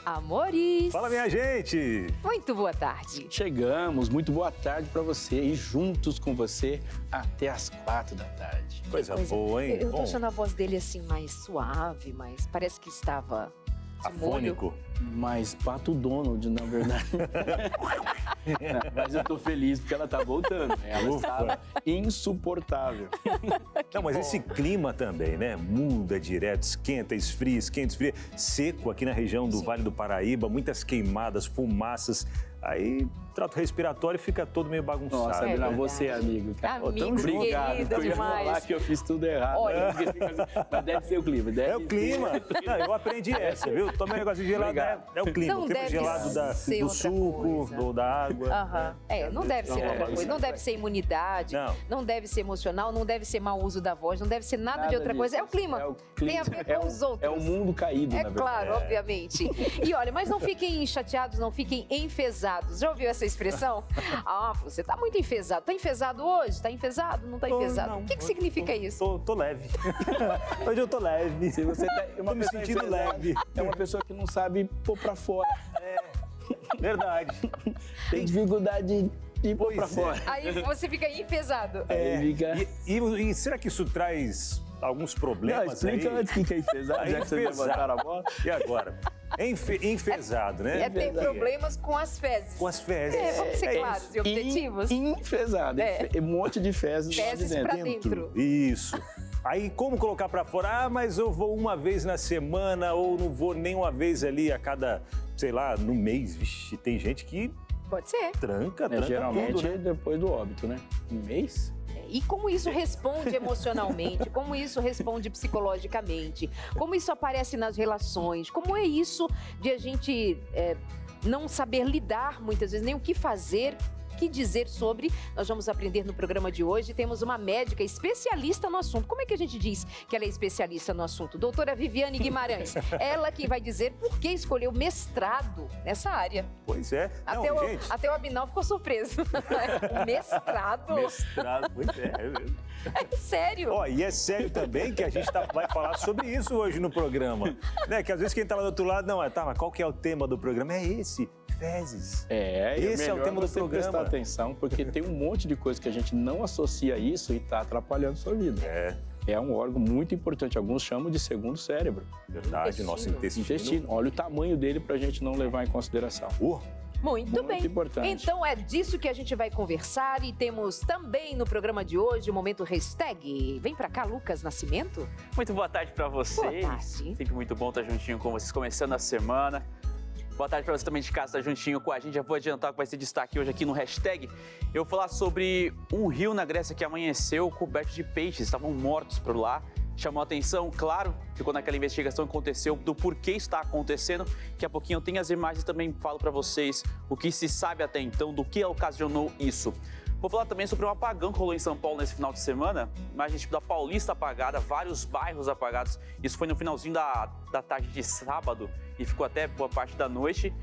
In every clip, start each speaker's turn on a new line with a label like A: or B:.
A: Amores!
B: Fala, minha gente!
A: Muito boa tarde!
C: Chegamos, muito boa tarde para você e juntos com você até as 4 da tarde.
B: Coisa boa, hein?
A: Eu tô achando a voz dele assim mais suave, mas parece que estava
B: afônico.
C: Mas Pato Donald, na verdade. Mas eu tô feliz porque ela tá voltando. Ela estava insuportável.
B: Não, mas esse clima também, né? Muda direto, esquenta, esfria, seco aqui na região do Vale do Paraíba, muitas queimadas, fumaças. Aí o trato respiratório fica todo meio bagunçado.
C: Nossa,
B: né?
C: você, amigo.
A: Amigo,
C: obrigado.
A: querido
C: Eu ia
A: demais.
C: falar que eu fiz tudo errado.
A: Olha.
C: Mas deve ser o clima.
B: É o clima. Não, eu aprendi essa, viu? Tomei um negócio de gelado, é o clima.
A: Não
B: o tempo
A: deve
B: gelado
A: ser
B: do
A: outra
B: suco,
A: coisa.
B: da água.
A: Não deve ser outra coisa. Não deve ser imunidade,
B: Não.
A: deve ser emocional, não deve ser mau uso da voz, não deve ser nada de outra
C: disso.
A: coisa. É o clima. Tem a ver com os outros.
C: É o mundo caído, na verdade.
A: Claro, obviamente. E olha, mas não fiquem chateados, não fiquem enfesados. Já ouviu essa expressão? Você tá muito enfesado. Tá enfesado hoje? Tá enfesado? Não tá enfesado?
B: Não,
A: o que significa isso?
B: Tô leve. Hoje eu tô leve.
C: Se você tá
B: Tô me sentindo leve.
C: É uma pessoa que não sabe pôr pra fora.
B: Verdade.
C: Tem dificuldade de pôr pra
B: Pois é.
C: fora.
A: Aí você fica enfesado.
C: Aí fica...
B: E será que isso traz alguns problemas?
C: Não, explica
B: aí?
C: antes o que é enfesado, já que vocês
B: Enfesado.
C: levantaram a bola.
B: E agora? Enfesado, né?
A: Ter problemas com as fezes.
B: Com as fezes.
A: Vamos ser claros e objetivos.
C: Enfesado. Um monte de fezes lá de
A: Fezes
C: dentro.
A: pra dentro.
B: Isso. Aí, como colocar pra fora? Mas eu vou uma vez na semana ou não vou nem uma vez ali a cada, sei lá, no mês. Vixe, tem gente que
A: Pode ser.
B: tranca
C: Geralmente
B: tudo, né?
C: depois do óbito, né? Um mês?
A: E como isso responde emocionalmente, como isso responde psicologicamente, como isso aparece nas relações, como é isso de a gente não saber lidar muitas vezes, nem o que fazer, o que dizer sobre. Nós vamos aprender no programa de hoje. Temos uma médica especialista no assunto. Como é que a gente diz que ela é especialista no assunto? Doutora Viviane Guimarães. Ela que vai dizer por que escolheu mestrado nessa área.
B: Pois é.
A: Até o Abinal ficou surpreso. Mestrado?
B: Mestrado, pois é mesmo.
A: É sério.
B: E é sério também que a gente vai falar sobre isso hoje no programa. Né? Que às vezes quem tá lá do outro lado, mas qual que é o tema do programa? É esse, fezes.
C: Esse
B: é o tema do programa.
C: Prestar atenção, porque tem um monte de coisa que a gente não associa a isso e tá atrapalhando a sua vida. É um órgão muito importante, alguns chamam de segundo cérebro.
B: Verdade, nosso intestino.
C: Olha o tamanho dele pra gente não levar em consideração.
A: Muito bem.
C: Importante.
A: Então é disso que a gente vai conversar e temos também no programa de hoje o momento hashtag. Vem pra cá, Lucas Nascimento.
D: Muito boa tarde pra vocês.
A: Boa tarde.
D: Sempre muito bom estar juntinho com vocês, começando a semana. Boa tarde para você também de casa, estar juntinho com a gente. Já vou adiantar o que vai ser destaque hoje aqui no hashtag. Eu vou falar sobre um rio na Grécia que amanheceu coberto de peixes, estavam mortos por lá. Chamou a atenção, claro, ficou naquela investigação que aconteceu, do porquê está acontecendo. Daqui a pouquinho eu tenho as imagens e também falo para vocês o que se sabe até então, do que ocasionou isso. Vou falar também sobre um apagão que rolou em São Paulo nesse final de semana. Imagem tipo da Paulista apagada, vários bairros apagados. Isso foi no finalzinho da tarde de sábado e ficou até boa parte da noite.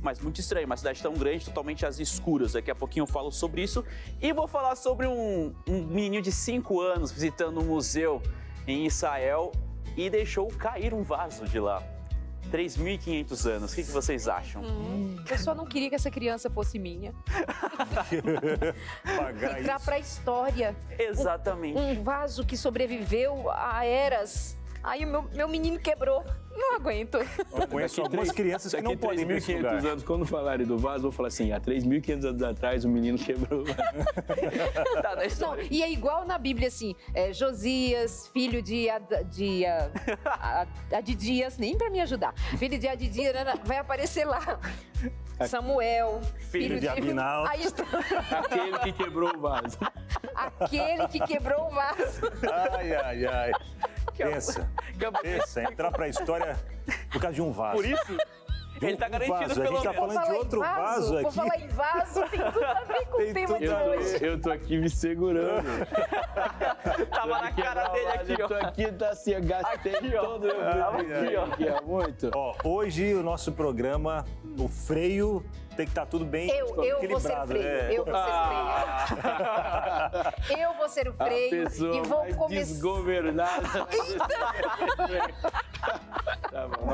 D: Mas muito estranho, uma cidade tão grande, totalmente às escuras. Daqui a pouquinho eu falo sobre isso. E vou falar sobre um menininho de 5 anos visitando um museu em Israel e deixou cair um vaso de lá. 3.500 anos, o que vocês acham?
A: Eu só não queria que essa criança fosse minha. Entrar pra história.
D: Exatamente.
A: Um vaso que sobreviveu a eras. Aí o meu menino quebrou. Não aguento.
B: Eu conheço algumas crianças que não podem ir nesse lugar.
C: 3.500 anos, quando falarem do vaso, eu vou falar assim, há 3.500 anos atrás o menino quebrou.
D: Tá na história.
A: Não, e é igual na Bíblia, assim, Josias, filho de Adidias, nem pra me ajudar, filho de Adidias, vai aparecer lá. Samuel, filho
B: de Abinal.
A: Aí está.
C: Aquele que quebrou o vaso.
A: Aquele que quebrou o vaso.
B: Ai. Pensa, entrar pra história por causa de um vaso.
D: Por isso, ele tá garantido
B: vaso.
D: pelo
B: A gente tá
D: menos.
B: falando de outro vaso aqui.
A: Vou falar em vaso, tem tudo a ver com o tema de hoje.
C: Eu tô aqui me segurando.
D: Tava na cara dele aqui,
C: Eu tô aqui, tá assim, eu gastei
D: Aqui, ó.
C: todo o meu aqui, ó, muito.
B: Hoje o nosso programa, o freio tem que estar tudo bem
A: Eu vou ser o
B: equilibrado,
A: freio,
B: né?
A: eu vou ser o freio. Eu vou ser o freio
C: A pessoa
A: e vou
C: mais
A: começar.
C: desgovernada. Tá bom,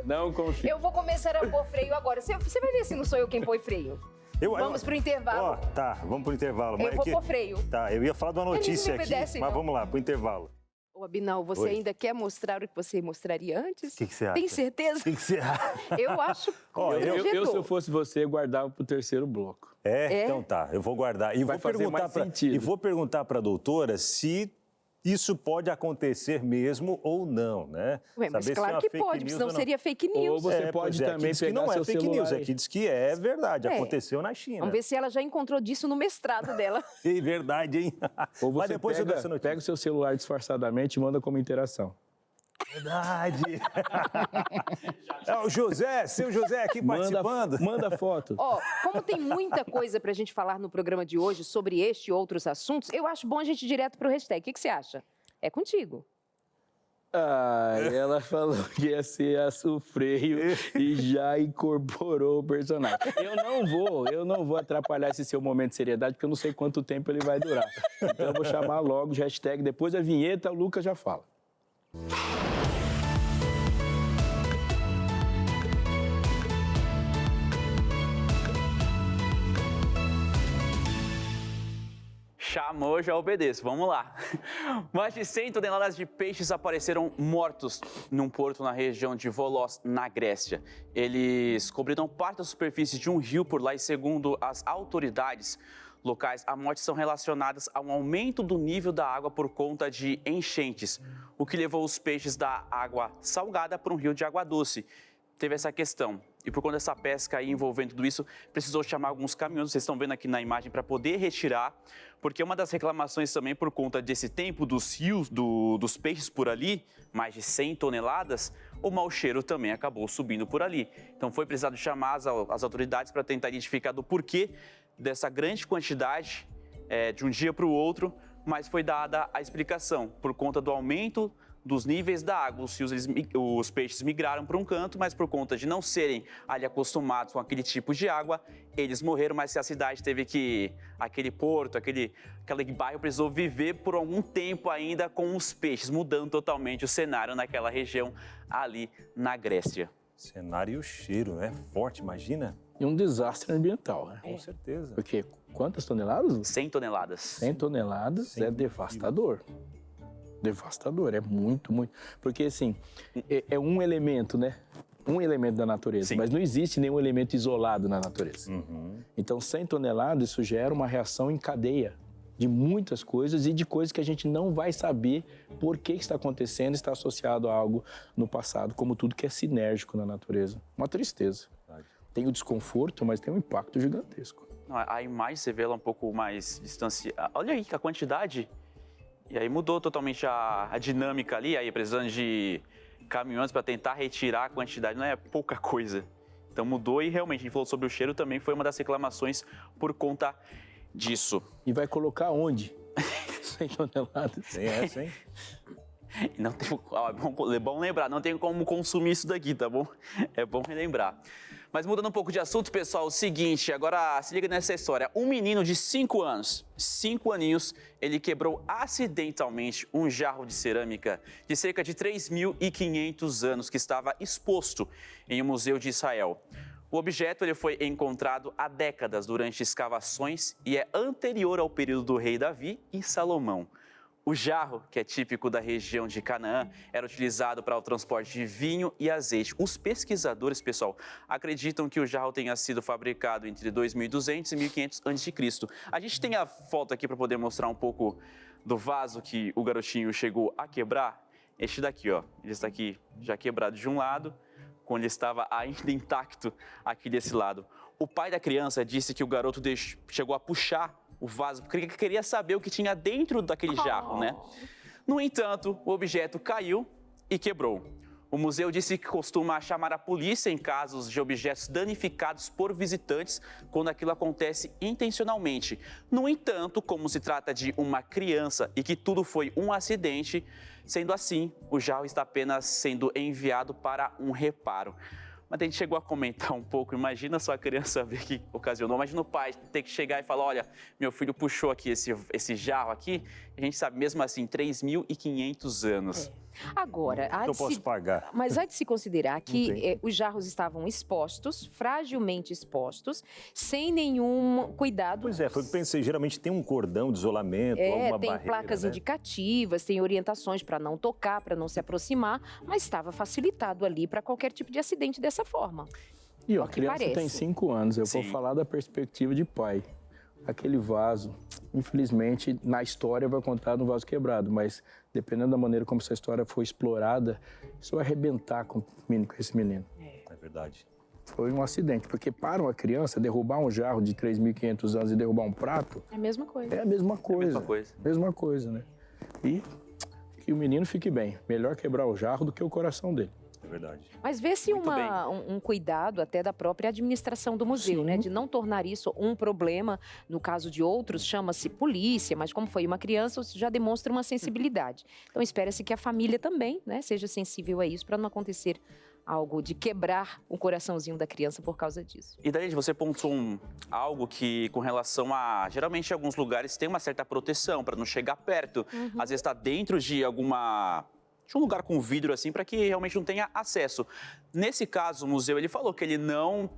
C: não confie.
A: Eu vou começar a pôr freio agora. Você vai ver se não sou eu quem põe freio. Vamos pro intervalo.
B: Tá, vamos pro intervalo.
A: Eu vou pôr freio.
B: Tá, eu ia falar de uma notícia aqui, mas
A: não.
B: vamos lá, pro intervalo.
A: Ô, Abinal, você ainda quer mostrar o que você mostraria antes?
B: O que você acha?
A: Tem certeza?
B: O que você acha?
A: Eu acho.
C: Eu, se eu fosse você, guardava pro terceiro bloco.
B: Então tá, eu vou guardar. E vou perguntar para a doutora se isso pode acontecer mesmo ou não, né?
A: Ué, mas claro que pode, senão seria fake news.
C: Ou você pode também pegar
B: não
C: seu
B: é fake
C: celular.
B: news, aqui diz que é verdade, aconteceu na China.
A: Vamos ver se ela já encontrou disso no mestrado dela.
B: É verdade, hein?
C: Ou você pega o seu celular disfarçadamente e manda como interação.
B: Verdade. É o José, seu José aqui participando.
C: Manda foto.
A: Como tem muita coisa pra gente falar no programa de hoje sobre este e outros assuntos, eu acho bom a gente ir direto pro hashtag. O que você acha? É contigo.
C: Ela falou que ia ser o freio e já incorporou o personagem. Eu não vou atrapalhar esse seu momento de seriedade, porque eu não sei quanto tempo ele vai durar. Então eu vou chamar logo o hashtag, depois da vinheta, o Lucas já fala.
D: Chamou, já obedeço. Vamos lá. Mais de 100 toneladas de peixes apareceram mortos num porto na região de Volos, na Grécia. Eles cobriram parte da superfície de um rio por lá e, segundo as autoridades locais, as mortes são relacionadas a um aumento do nível da água por conta de enchentes, o que levou os peixes da água salgada para um rio de água doce. Teve essa questão. E por conta dessa pesca aí envolvendo tudo isso, precisou chamar alguns caminhões, vocês estão vendo aqui na imagem, para poder retirar, porque uma das reclamações também por conta desse tempo dos rios, dos peixes por ali, mais de 100 toneladas, o mau cheiro também acabou subindo por ali. Então foi precisado chamar as autoridades para tentar identificar do porquê dessa grande quantidade de um dia para o outro, mas foi dada a explicação por conta do aumento dos níveis da água. Os peixes migraram para um canto, mas por conta de não serem ali acostumados com aquele tipo de água, eles morreram, mas se a cidade teve que, aquele porto, aquele bairro precisou viver por algum tempo ainda com os peixes, mudando totalmente o cenário naquela região ali na Grécia.
B: Cenário e o cheiro, né? Forte, imagina.
C: E um desastre ambiental, né?
B: Com certeza.
C: Porque quantas toneladas?
D: 100 toneladas.
C: 100 toneladas é devastador. Devastador, é muito, muito. Porque, assim, é um elemento, né? Um elemento da natureza, sim, mas não existe nenhum elemento isolado na natureza. Então, 100 toneladas, isso gera uma reação em cadeia de muitas coisas e de coisas que a gente não vai saber por que está acontecendo, está associado a algo no passado, como tudo que é sinérgico na natureza. Uma tristeza. Tem o desconforto, mas tem um impacto gigantesco.
D: A imagem, você vê ela um pouco mais distanciada. Olha aí a quantidade. E aí mudou totalmente a dinâmica ali, aí precisando de caminhões para tentar retirar a quantidade, não é pouca coisa. Então mudou e realmente, a gente falou sobre o cheiro, também foi uma das reclamações por conta disso.
C: E vai colocar onde? 100 toneladas.
B: Sim.
D: Não tem, é bom lembrar, não tem como consumir isso daqui, tá bom? É bom relembrar. Mas mudando um pouco de assunto, pessoal, o seguinte, agora se liga nessa história. Um menino de 5 anos, 5 aninhos, ele quebrou acidentalmente um jarro de cerâmica de cerca de 3.500 anos que estava exposto em um museu de Israel. O objeto ele foi encontrado há décadas durante escavações e é anterior ao período do rei Davi e Salomão. O jarro, que é típico da região de Canaã, era utilizado para o transporte de vinho e azeite. Os pesquisadores, pessoal, acreditam que o jarro tenha sido fabricado entre 2.200 e 1.500 a.C. A gente tem a foto aqui para poder mostrar um pouco do vaso que o garotinho chegou a quebrar. Este daqui, ó, ele está aqui já quebrado de um lado, quando ele estava ainda intacto aqui desse lado. O pai da criança disse que o garoto chegou a puxar o vaso, porque ele queria saber o que tinha dentro daquele jarro, né? No entanto, o objeto caiu e quebrou. O museu disse que costuma chamar a polícia em casos de objetos danificados por visitantes quando aquilo acontece intencionalmente. No entanto, como se trata de uma criança e que tudo foi um acidente, sendo assim, o jarro está apenas sendo enviado para um reparo. Mas a gente chegou a comentar um pouco, imagina só a criança ver que ocasionou, imagina o pai ter que chegar e falar, olha, meu filho puxou aqui esse jarro aqui, a gente sabe mesmo assim, 3.500 anos.
A: Agora,
B: Eu posso pagar.
A: mas há de se considerar que os jarros estavam expostos, fragilmente expostos, sem nenhum cuidado.
B: Pois é, foi o que eu pensei. Geralmente tem um cordão de isolamento, alguma
A: tem
B: barreira,
A: placas
B: né?
A: indicativas, tem orientações para não tocar, para não se aproximar, mas estava facilitado ali para qualquer tipo de acidente dessa forma.
C: E ó, a criança
A: parece.
C: tem 5 anos, eu vou
D: Sim.
C: falar da perspectiva de pai. Aquele vaso, infelizmente, na história vai contar no vaso quebrado, mas dependendo da maneira como essa história for explorada, isso vai arrebentar com esse menino.
B: É verdade.
C: Foi um acidente, porque para uma criança derrubar um jarro de 3.500 anos e derrubar um prato,
A: É a mesma coisa.
C: é a mesma coisa.
D: mesma coisa.
C: Mesma coisa, né? E que o menino fique bem. Melhor quebrar o jarro do que o coração dele.
B: É verdade.
A: Mas vê-se
D: Muito
A: um cuidado até da própria administração do museu,
C: Sim.
A: né? De não tornar isso um problema. No caso de outros, chama-se polícia, mas como foi uma criança, isso já demonstra uma sensibilidade. Então, espera-se que a família também, né, seja sensível a isso, para não acontecer algo de quebrar o coraçãozinho da criança por causa disso.
D: E daí você pontuou algo que, com relação a... Geralmente, em alguns lugares tem uma certa proteção para não chegar perto. Às vezes está dentro de de um lugar com vidro assim, para que realmente não tenha acesso. Nesse caso, o museu, ele falou que ele não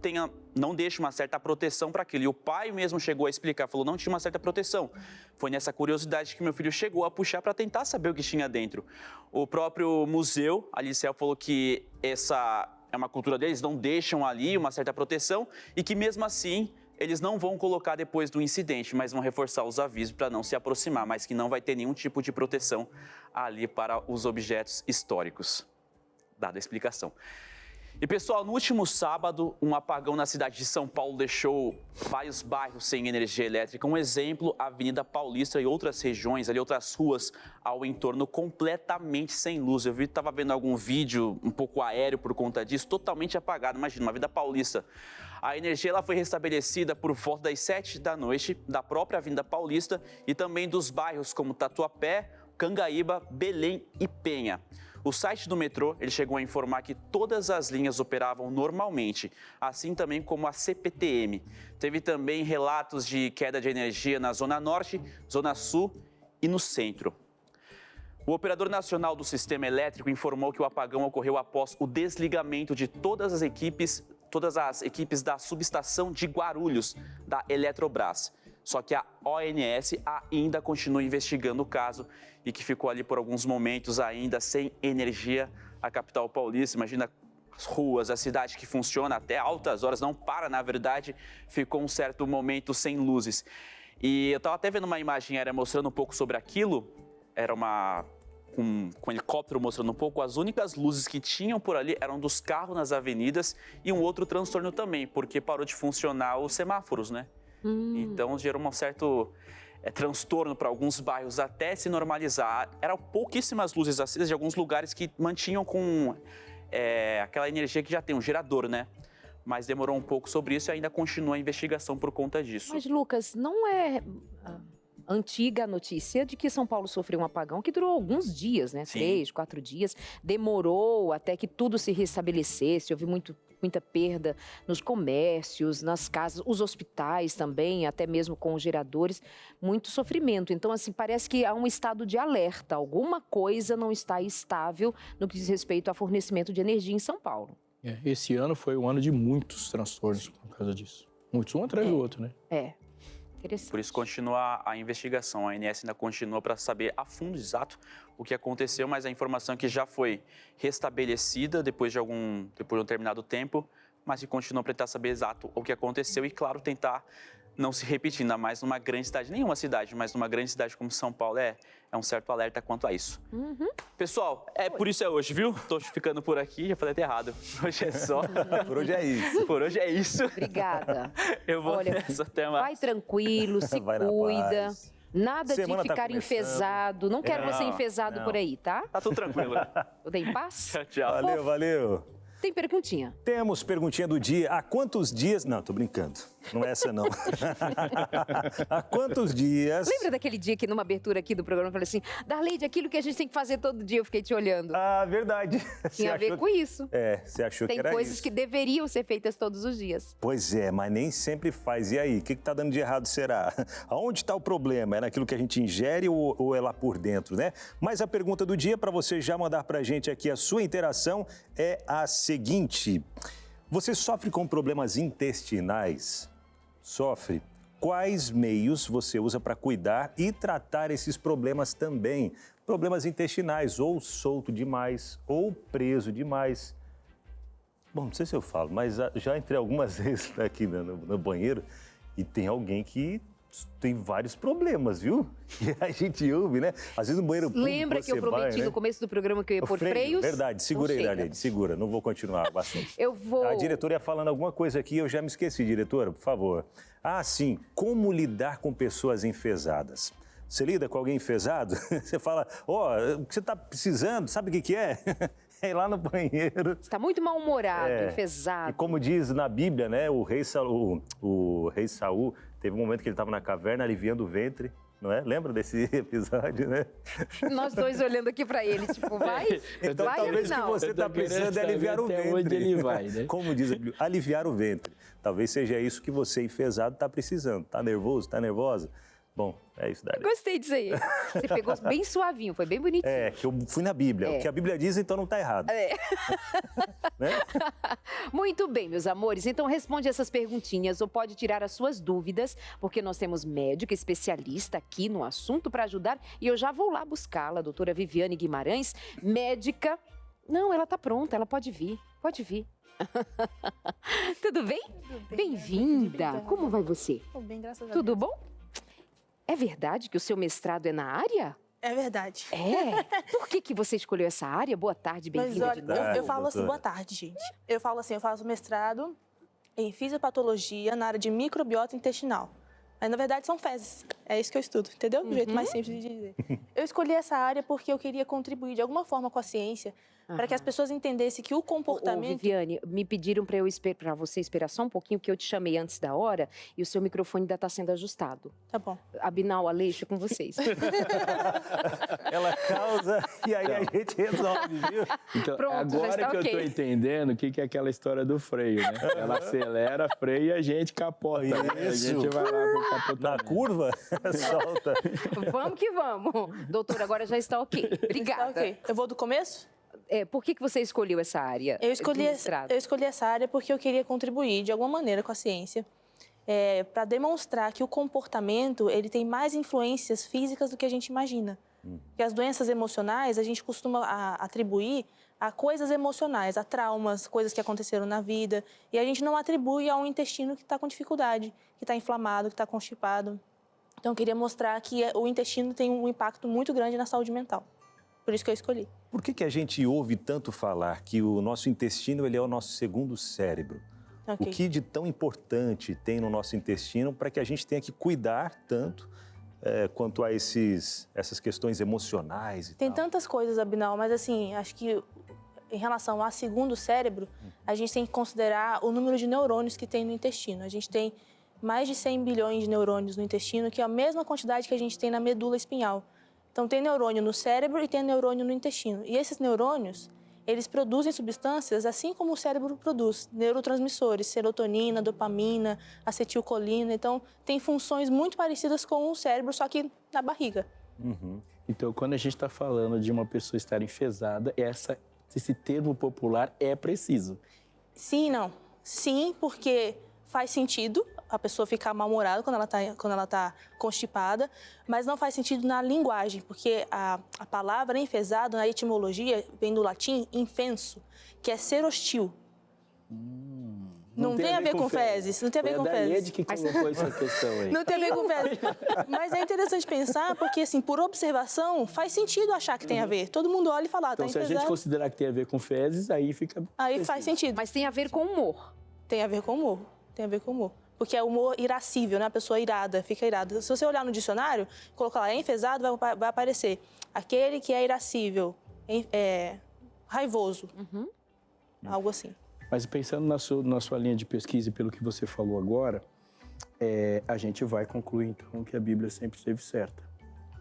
D: deixa uma certa proteção para aquilo. E o pai mesmo chegou a explicar, falou, não tinha uma certa proteção. Foi nessa curiosidade que meu filho chegou a puxar para tentar saber o que tinha dentro. O próprio museu, a Licel, falou que essa é uma cultura deles, não deixam ali uma certa proteção e que mesmo assim eles não vão colocar depois do incidente, mas vão reforçar os avisos para não se aproximar, mas que não vai ter nenhum tipo de proteção ali para os objetos históricos. Dada a explicação. E pessoal, no último sábado, um apagão na cidade de São Paulo deixou vários bairros sem energia elétrica. Um exemplo, a Avenida Paulista e outras regiões, ali outras ruas ao entorno completamente sem luz. Eu estava vendo algum vídeo um pouco aéreo por conta disso, totalmente apagado. Imagina, uma Avenida Paulista. A energia ela foi restabelecida por volta das 7 da noite da própria Avenida Paulista e também dos bairros como Tatuapé, Cangaíba, Belém e Penha. O site do metrô ele chegou a informar que todas as linhas operavam normalmente, assim também como a CPTM. Teve também relatos de queda de energia na Zona Norte, Zona Sul e no centro. O operador nacional do sistema elétrico informou que o apagão ocorreu após o desligamento de todas as equipes da subestação de Guarulhos, da Eletrobras. Só que a ONS ainda continua investigando o caso e que ficou ali por alguns momentos ainda sem energia a capital paulista. Imagina as ruas, a cidade que funciona até altas horas, não para, na verdade, ficou um certo momento sem luzes. E eu estava até vendo uma imagem aérea mostrando um pouco sobre aquilo, era com um helicóptero mostrando um pouco, as únicas luzes que tinham por ali eram dos carros nas avenidas e um outro transtorno também, porque parou de funcionar os semáforos, né? Então gerou um certo transtorno para alguns bairros até se normalizar. Eram pouquíssimas luzes acesas de alguns lugares que mantinham com aquela energia que já tem, um gerador, né? Mas demorou um pouco sobre isso e ainda continua a investigação por conta disso.
A: Mas, Lucas, não é antiga a notícia de que São Paulo sofreu um apagão que durou alguns dias, né?
D: Sim.
A: 3, 4 dias. Demorou até que tudo se restabelecesse. Houve muita perda nos comércios, nas casas, os hospitais também, até mesmo com os geradores. Muito sofrimento. Então, assim, parece que há um estado de alerta. Alguma coisa não está estável no que diz respeito ao fornecimento de energia em São Paulo.
C: Esse ano foi um ano de muitos transtornos por causa disso. Muitos, um atrás do outro, né?
A: Interessante.
D: Por isso continua a investigação, a ANS ainda continua para saber a fundo exato o que aconteceu, mas a informação que já foi restabelecida depois de um determinado tempo, mas que continua para tentar saber exato o que aconteceu e, claro, tentar não se repetir, ainda mais numa grande cidade, nenhuma cidade, mas numa grande cidade como São Paulo é um certo alerta quanto a isso. Pessoal, por isso é hoje, viu? Tô ficando por aqui, já falei até errado. Por hoje é só.
B: Por hoje é isso.
D: Por hoje é isso.
A: Obrigada.
D: Eu vou
A: Olha,
D: nessa, até mais.
A: vai tranquilo, se
B: Vai na
A: cuida.
B: paz.
A: Nada
B: Semana
A: de
B: tá
A: ficar
B: começando.
A: enfesado. Não quero você enfesado
B: não.
A: por aí, tá?
D: Tá tudo tranquilo.
A: Tudo em paz?
D: Tchau, tchau.
B: Valeu, valeu.
A: Tem perguntinha.
B: Temos perguntinha do dia. Há quantos dias... Não, tô brincando. Não é essa, não. Há quantos dias...
A: Lembra daquele dia que numa abertura aqui do programa eu falei assim, Darleide, aquilo que a gente tem que fazer todo dia, eu fiquei te olhando.
B: Ah, verdade.
A: Tinha a ver com isso.
B: Você achou que era isso.
A: Tem coisas que deveriam ser feitas todos os dias.
B: Pois é, mas nem sempre faz. E aí, o que está dando de errado será? Aonde está o problema? É naquilo que a gente ingere ou é lá por dentro, né? Mas a pergunta do dia, para você já mandar para a gente aqui a sua interação, é a seguinte. Você sofre com problemas intestinais? Sofre? Quais meios você usa para cuidar e tratar esses problemas também? Problemas intestinais, ou solto demais, ou preso demais. Bom, não sei se eu falo, mas já entrei algumas vezes aqui no banheiro e tem alguém que tem vários problemas, viu? Que a gente ouve, né? Às vezes no banheiro público
A: Lembra que eu prometi no começo do programa que eu ia pôr freios?
B: Verdade, segurei, Darleide, segura, não vou continuar o assunto.
A: Eu vou...
B: A diretora ia falando alguma coisa aqui, eu já me esqueci, diretora, por favor. Ah, sim, como lidar com pessoas enfesadas? Você lida com alguém enfesado? Você fala, o que você está precisando, sabe o que é? É ir lá no banheiro.
A: Está muito mal-humorado, enfesado.
B: E como diz na Bíblia, né, o rei Saul teve um momento que ele estava na caverna aliviando o ventre, não é? Lembra desse episódio, né?
A: Nós dois olhando aqui para ele, tipo, vai?
B: Então,
A: vai
B: talvez
A: ou não?
B: o que você está precisando é aliviar o ventre.
C: Onde ele vai, né?
B: Como diz a Bíblia, aliviar o ventre. Talvez seja isso que você, enfesado, está precisando. Está nervoso? Está nervosa? Bom, é isso, Darleide.
A: Gostei disso aí. Você pegou bem suavinho, foi bem bonitinho.
B: É, que eu fui na Bíblia. O que a Bíblia diz, então não está errado. Né?
A: Muito bem, meus amores. Então responde essas perguntinhas ou pode tirar as suas dúvidas, porque nós temos médica especialista aqui no assunto para ajudar e eu já vou lá buscá-la, a doutora Viviane Guimarães, médica. Não, ela está pronta, ela pode vir, pode vir. Tudo bem? Bem-vinda. Como vai você?
E: Tudo bem, graças a Deus.
A: Tudo bom? É verdade que o seu mestrado é na área?
E: É verdade.
A: É? Por que você escolheu essa área? Boa tarde,
E: Mas
A: bem-vinda
E: olha,
A: de novo.
E: eu falo assim,
B: doutora.
E: boa tarde, gente. Eu falo assim, eu faço mestrado em fisiopatologia na área de microbiota intestinal. Mas, na verdade, são fezes. É isso que eu estudo, entendeu? Do jeito mais simples de dizer. Eu escolhi essa área porque eu queria contribuir de alguma forma com a ciência, para que as pessoas entendessem que o comportamento...
A: Ô, Viviane, me pediram para você esperar só um pouquinho, porque eu te chamei antes da hora e o seu microfone ainda está sendo ajustado.
E: Tá bom.
A: Abinal, Aleixo, é com vocês.
B: Ela causa e aí a gente resolve, viu?
C: Então,
A: Pronto, já
C: agora
A: está
C: que
A: ok.
C: eu tô entendendo o que é aquela história do freio, né? Ela acelera, freia e a gente capota. Né? A
B: Isso.
C: gente vai lá pro
B: Na
C: capotamento.
B: curva, solta.
A: Vamos que vamos. Doutora, agora já está ok.
E: Tá
A: Obrigada.
E: ok. Eu vou do começo?
A: Por que você escolheu essa área?
E: Eu escolhi,
A: de mestrado?
E: eu escolhi essa área porque eu queria contribuir de alguma maneira com a ciência, para demonstrar que o comportamento ele tem mais influências físicas do que a gente imagina. Que as doenças emocionais a gente costuma atribuir a coisas emocionais, a traumas, coisas que aconteceram na vida, e a gente não atribui a um intestino que está com dificuldade, que está inflamado, que está constipado. Então eu queria mostrar que o intestino tem um impacto muito grande na saúde mental. Por isso que eu escolhi.
B: Por que a gente ouve tanto falar que o nosso intestino ele é o nosso segundo cérebro?
E: Ok.
B: O que de tão importante tem no nosso intestino para que a gente tenha que cuidar tanto quanto a essas questões emocionais e
E: Tem
B: tal?
E: tantas coisas, Abinal, mas assim, acho que em relação ao segundo cérebro, a gente tem que considerar o número de neurônios que tem no intestino. A gente tem mais de 100 bilhões de neurônios no intestino, que é a mesma quantidade que a gente tem na medula espinhal. Então, tem neurônio no cérebro e tem neurônio no intestino. E esses neurônios, eles produzem substâncias assim como o cérebro produz, neurotransmissores, serotonina, dopamina, acetilcolina. Então, tem funções muito parecidas com o cérebro, só que na barriga.
C: Então, quando a gente está falando de uma pessoa estar enfesada, esse termo popular é preciso.
E: Sim e não. Sim, porque faz sentido a pessoa ficar mal-humorada quando ela tá constipada, mas não faz sentido na linguagem, porque a palavra enfesado, na etimologia, vem do latim infenso, que é ser hostil. Não tem a ver com fezes, não tem a ver com
C: Foi a Darleide
E: fezes.
C: que colocou essa questão aí.
E: Não tem a ver com fezes. Mas é interessante pensar, porque assim, por observação, faz sentido achar que tem a ver. Todo mundo olha e fala,
C: Então,
E: tá
C: se a gente
E: enfesado.
C: considerar que tem a ver com fezes, aí fica...
E: Aí faz sentido.
A: Mas tem a ver com humor.
E: Tem a ver com humor. Tem a ver com humor. Porque é humor irascível, né? A pessoa irada, fica irada. Se você olhar no dicionário, colocar lá, é enfesado, vai aparecer. Aquele que é irascível, raivoso. Algo assim.
C: Mas pensando na sua linha de pesquisa e pelo que você falou agora, a gente vai concluir, então, que a Bíblia sempre esteve certa.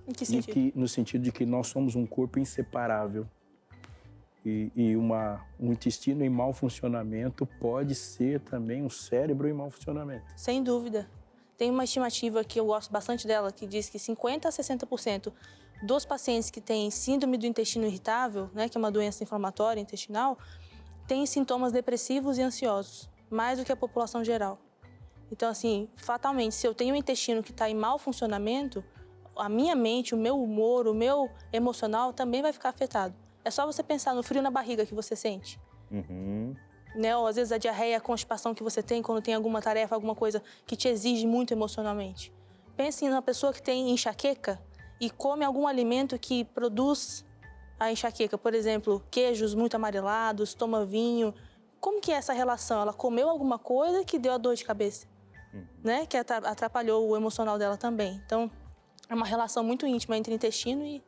E: Em que sentido?
C: No sentido de que nós somos um corpo inseparável. E um intestino em mau funcionamento pode ser também um cérebro em mau funcionamento.
E: Sem dúvida. Tem uma estimativa que eu gosto bastante dela, que diz que 50% a 60% dos pacientes que têm síndrome do intestino irritável, né, que é uma doença inflamatória intestinal, têm sintomas depressivos e ansiosos, mais do que a população geral. Então, assim, fatalmente, se eu tenho um intestino que está em mau funcionamento, a minha mente, o meu humor, o meu emocional também vai ficar afetado. É só você pensar no frio na barriga que você sente. Né? Ou às vezes a diarreia, a constipação que você tem quando tem alguma tarefa, alguma coisa que te exige muito emocionalmente. Pense numa pessoa que tem enxaqueca e come algum alimento que produz a enxaqueca. Por exemplo, queijos muito amarelados, toma vinho. Como que é essa relação? Ela comeu alguma coisa que deu a dor de cabeça, né? Que atrapalhou o emocional dela também. Então, é uma relação muito íntima entre intestino e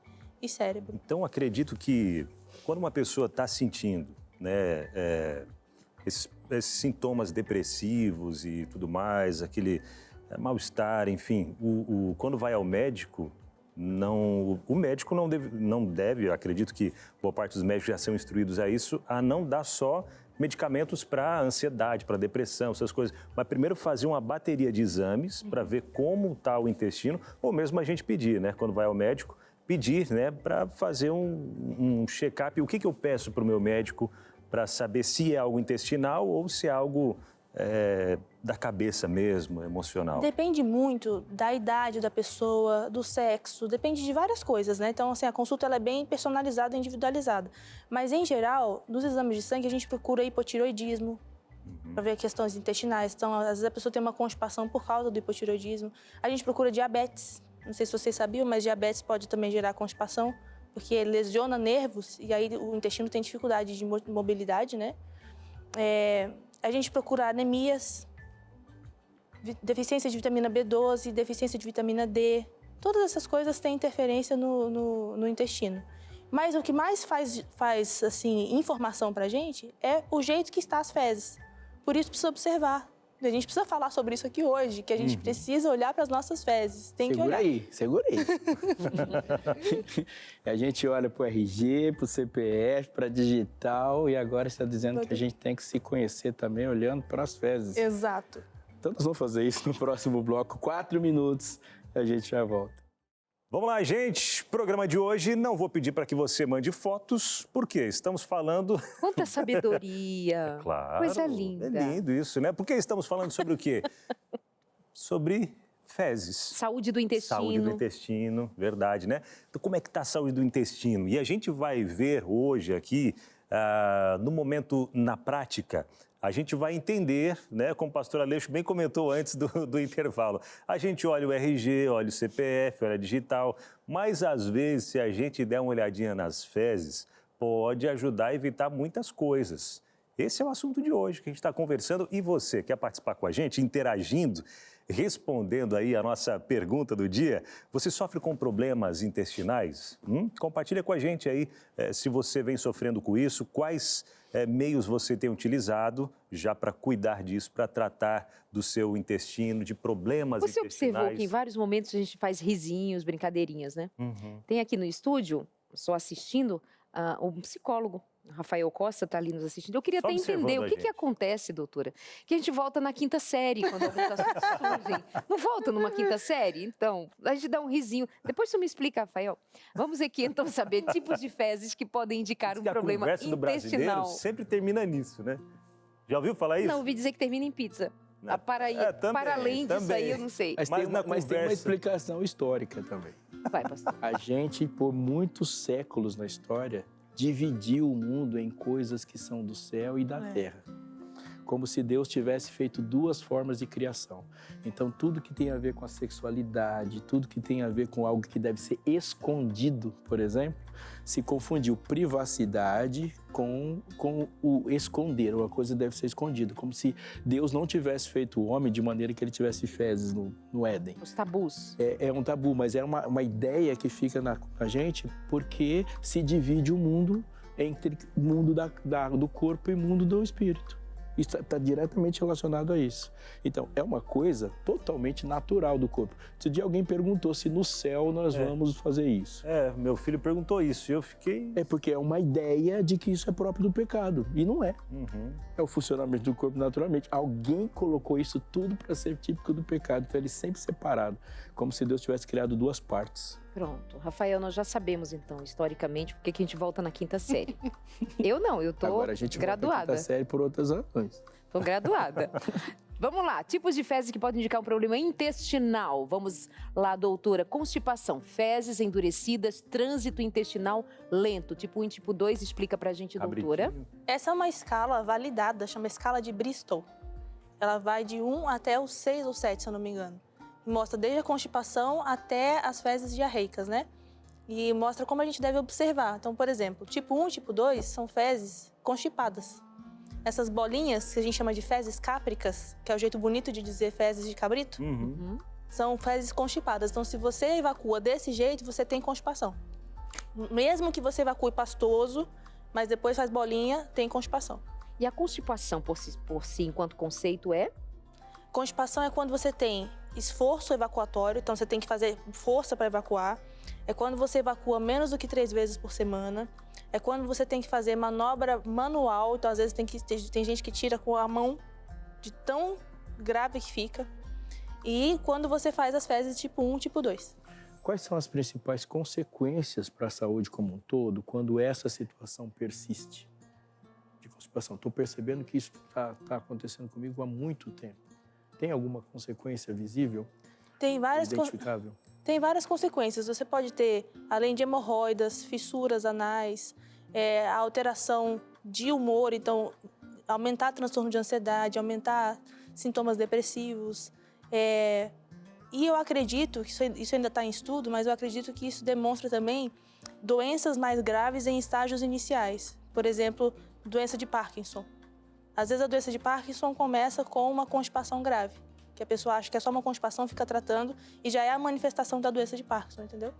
E: cérebro.
B: Então, acredito que quando uma pessoa está sentindo, né, esses sintomas depressivos e tudo mais, aquele mal-estar, enfim, quando vai ao médico, o médico não deve, acredito que boa parte dos médicos já são instruídos a isso, a não dar só medicamentos para ansiedade, para depressão, essas coisas, mas primeiro fazer uma bateria de exames para ver como está o intestino, ou mesmo a gente pedir, né, quando vai ao médico, pedir, né, para fazer um check-up. O que eu peço para o meu médico para saber se é algo intestinal ou se é algo da cabeça mesmo, emocional?
E: Depende muito da idade da pessoa, do sexo, depende de várias coisas, né? Então, assim, a consulta ela é bem personalizada, individualizada. Mas, em geral, nos exames de sangue, a gente procura hipotireoidismo, para ver questões intestinais. Então, às vezes a pessoa tem uma constipação por causa do hipotireoidismo. A gente procura diabetes. Não sei se vocês sabiam, mas diabetes pode também gerar constipação, porque lesiona nervos e aí o intestino tem dificuldade de mobilidade, né? A gente procura anemias, deficiência de vitamina B12, deficiência de vitamina D. Todas essas coisas têm interferência no intestino. Mas o que mais faz assim, informação pra gente é o jeito que está as fezes. Por isso precisa observar. A gente precisa falar sobre isso aqui hoje, que a gente precisa olhar para as nossas fezes. Tem que olhar.
C: Segura aí. A gente olha para o RG, para o CPF, para digital e agora está dizendo que a gente tem que se conhecer também olhando para as fezes.
E: Exato.
C: Então nós vamos fazer isso no próximo bloco. 4 minutos, a gente já volta.
B: Vamos lá, gente. Programa de hoje, não vou pedir para que você mande fotos, porque estamos falando...
A: Quanta sabedoria.
B: Claro.
A: Coisa linda.
B: É lindo isso, né? Porque estamos falando sobre o quê? Sobre fezes.
A: Saúde do intestino.
B: Saúde do intestino, verdade, né? Então, como é que está a saúde do intestino? E a gente vai ver hoje aqui, no momento, na prática, a gente vai entender, né, como o pastor Aleixo bem comentou antes do intervalo. A gente olha o RG, olha o CPF, olha a digital, mas às vezes, se a gente der uma olhadinha nas fezes, pode ajudar a evitar muitas coisas. Esse é o assunto de hoje que a gente está conversando. E você quer participar com a gente, interagindo, respondendo aí a nossa pergunta do dia? Você sofre com problemas intestinais? Compartilha com a gente aí se você vem sofrendo com isso, quais meios você tem utilizado já para cuidar disso, para tratar do seu intestino, de problemas intestinais.
A: Você observou que em vários momentos a gente faz risinhos, brincadeirinhas, né? Tem aqui no estúdio, só assistindo, um psicólogo. Rafael Costa está ali nos assistindo. Eu queria até entender o que acontece, doutora. Que a gente volta na quinta série, quando alguns assuntos surgem. Não volta numa quinta série? Então, a gente dá um risinho. Depois você me explica, Rafael. Vamos aqui, então, saber tipos de fezes que podem indicar um problema
B: intestinal. A conversa do brasileiro sempre termina nisso, né? Já ouviu falar isso?
A: Não, ouvi dizer que termina em pizza. Para além disso aí, eu não sei.
C: Mas tem uma explicação histórica também.
A: Vai, pastor.
C: A gente, por muitos séculos na história, dividiu o mundo em coisas que são do céu e da terra. Como se Deus tivesse feito duas formas de criação. Então, tudo que tem a ver com a sexualidade, tudo que tem a ver com algo que deve ser escondido, por exemplo, se confundiu privacidade com o esconder. Uma coisa deve ser escondida, como se Deus não tivesse feito o homem de maneira que ele tivesse fezes no Éden.
A: Os tabus.
C: É um tabu, mas é uma ideia que fica na gente porque se divide o mundo entre o mundo do corpo e o mundo do espírito. Isso está diretamente relacionado a isso. Então, é uma coisa totalmente natural do corpo. Esse dia alguém perguntou se no céu nós vamos fazer isso.
B: Meu filho perguntou isso e eu fiquei...
C: É porque é uma ideia de que isso é próprio do pecado. E não é. É o funcionamento do corpo naturalmente. Alguém colocou isso tudo para ser típico do pecado. Então, ele sempre separado. Como se Deus tivesse criado duas partes.
A: Pronto. Rafael, nós já sabemos, então, historicamente, por que a gente volta na quinta série. Eu não, eu tô
C: Agora a gente
A: graduada.
C: volta à quinta série por outras razões.
A: Tô graduada. Vamos lá, tipos de fezes que podem indicar um problema intestinal. Vamos lá, doutora. Constipação, fezes endurecidas, trânsito intestinal lento. Tipo 1 e tipo 2, explica pra gente, doutora.
E: Essa é uma escala validada, chama escala de Bristol. Ela vai de 1 até o 6 ou 7, se eu não me engano. Mostra desde a constipação até as fezes diarreicas, né? E mostra como a gente deve observar. Então, por exemplo, tipo 1 e tipo 2 são fezes constipadas. Essas bolinhas, que a gente chama de fezes cápricas, que é o jeito bonito de dizer fezes de cabrito, são fezes constipadas. Então, se você evacua desse jeito, você tem constipação. Mesmo que você evacue pastoso, mas depois faz bolinha, tem constipação.
A: E a constipação por si enquanto conceito é?
E: Constipação é quando você tem esforço evacuatório, então você tem que fazer força para evacuar. É quando você evacua menos do que 3 vezes por semana. É quando você tem que fazer manobra manual, então às vezes tem gente que tira com a mão de tão grave que fica. E quando você faz as fezes tipo 1, tipo 2.
C: Quais são as principais consequências para a saúde como um todo quando essa situação persiste de constipação? Estou percebendo que isso está acontecendo comigo há muito tempo. Tem alguma consequência visível? Identificável?
E: Tem várias consequências. Você pode ter, além de hemorroidas, fissuras anais, a alteração de humor, então aumentar transtorno de ansiedade, aumentar sintomas depressivos. E eu acredito, que isso ainda está em estudo, mas eu acredito que isso demonstra também doenças mais graves em estágios iniciais. Por exemplo, doença de Parkinson. Às vezes a doença de Parkinson começa com uma constipação grave, que a pessoa acha que é só uma constipação, fica tratando e já é a manifestação da doença de Parkinson, entendeu?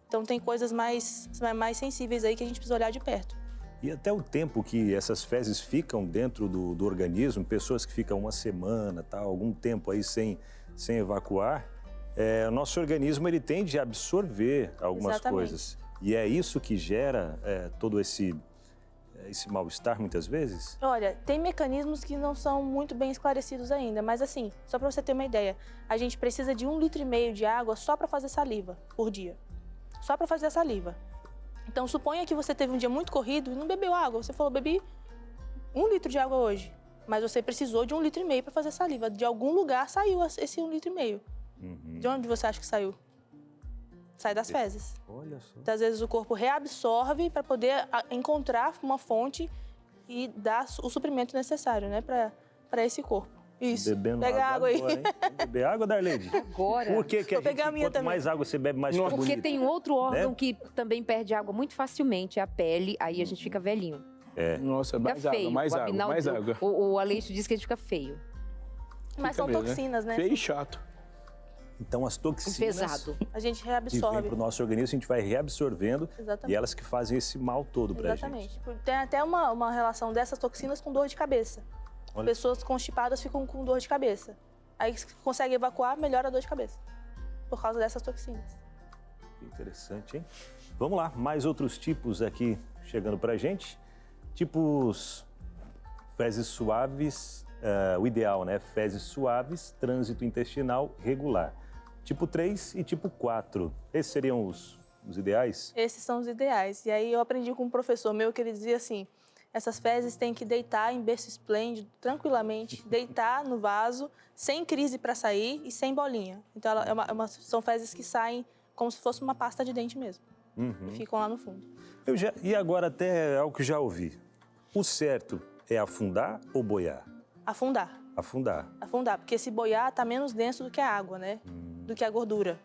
E: Então tem coisas mais sensíveis aí que a gente precisa olhar de perto.
B: E até o tempo que essas fezes ficam dentro do organismo, pessoas que ficam uma semana, algum tempo aí sem evacuar, o nosso organismo ele tende a absorver algumas coisas. E é isso que gera todo esse mal-estar muitas vezes?
E: Olha, tem mecanismos que não são muito bem esclarecidos ainda, mas assim, só para você ter uma ideia, a gente precisa de 1,5 litro de água só para fazer saliva por dia. Só para fazer a saliva. Então, suponha que você teve um dia muito corrido e não bebeu água. Você falou, bebi 1 litro de água hoje, mas você precisou de 1,5 litro para fazer saliva. De algum lugar saiu esse 1,5 litro. De onde você acha que saiu? Sai das fezes.
B: Olha só.
E: Então, às vezes o corpo reabsorve para poder encontrar uma fonte e dar o suprimento necessário, né, para esse corpo. Isso.
B: Bebendo
E: Pega água aí.
B: Agora, hein? Vamos beber água, Darlene?
A: Agora.
B: Por que a gente, quanto
E: também.
B: mais água você bebe, mais fica
A: Porque
B: bonito?
A: tem outro órgão que também perde água muito facilmente, é a pele, aí a gente fica velhinho.
C: Nossa,
A: Fica
C: mais água,
A: feio.
C: mais
A: O
C: água,
A: Abinaldo-
C: mais água.
A: O Aleixo diz que a gente fica feio.
E: Mas
C: Fica
E: são
C: mesmo,
E: toxinas, né?
C: Feio e chato.
B: Então as toxinas
A: Pesado.
E: A gente
B: que vêm
E: reabsorve.
B: para o nosso organismo, a gente vai reabsorvendo
E: Exatamente.
B: e elas que fazem esse mal todo para a gente.
E: Exatamente. Tem até uma relação dessas toxinas com dor de cabeça.
B: Olha.
E: Pessoas constipadas ficam com dor de cabeça. Aí se consegue evacuar, melhora a dor de cabeça. Por causa dessas toxinas.
B: Interessante, hein? Vamos lá, mais outros tipos aqui chegando para a gente. Tipos fezes suaves, o ideal, né? Fezes suaves, trânsito intestinal regular. Tipo 3 e tipo 4. Esses seriam os ideais?
E: Esses são os ideais. E aí eu aprendi com um professor meu que ele dizia assim, essas fezes têm que deitar em berço esplêndido, tranquilamente, deitar no vaso, sem crise para sair e sem bolinha. Então são fezes que saem como se fosse uma pasta de dente mesmo. E ficam lá no fundo.
B: E agora até algo que já ouvi. O certo é afundar ou boiar?
E: Afundar.
B: Afundar.
E: Afundar, porque se boiar tá menos denso do que a água, né? Do que a gordura.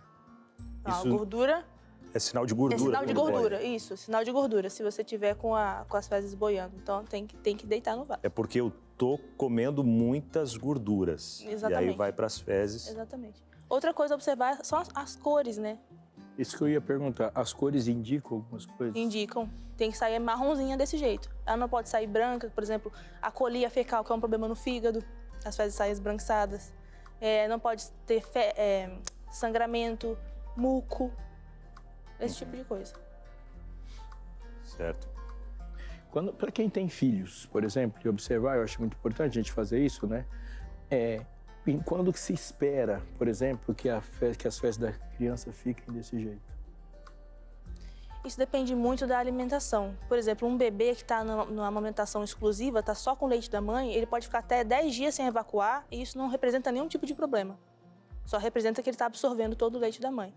E: A
B: Isso
E: gordura
B: é sinal de gordura.
E: é sinal de
B: quando
E: gordura,
B: boia.
E: isso, sinal de gordura, se você tiver com as fezes boiando. Então tem que deitar no vaso.
B: É porque eu tô comendo muitas gorduras.
E: Exatamente.
B: E aí vai para as fezes.
E: Exatamente. Outra coisa a observar são as cores, né?
C: Isso que eu ia perguntar. As cores indicam algumas coisas?
E: Indicam. tem que sair marronzinha desse jeito. Ela não pode sair branca, por exemplo, a colia fecal, que é um problema no fígado, as fezes saem esbranquiçadas. Não pode ter sangramento, muco, esse tipo de coisa.
B: Certo.
C: Para quem tem filhos, por exemplo, e observar, eu acho muito importante a gente fazer isso, né? Quando que se espera, por exemplo, que as fezes da criança fiquem desse jeito?
E: Isso depende muito da alimentação. Por exemplo, um bebê que está numa amamentação exclusiva, está só com leite da mãe, ele pode ficar até 10 dias sem evacuar e isso não representa nenhum tipo de problema. Só representa que ele está absorvendo todo o leite da mãe.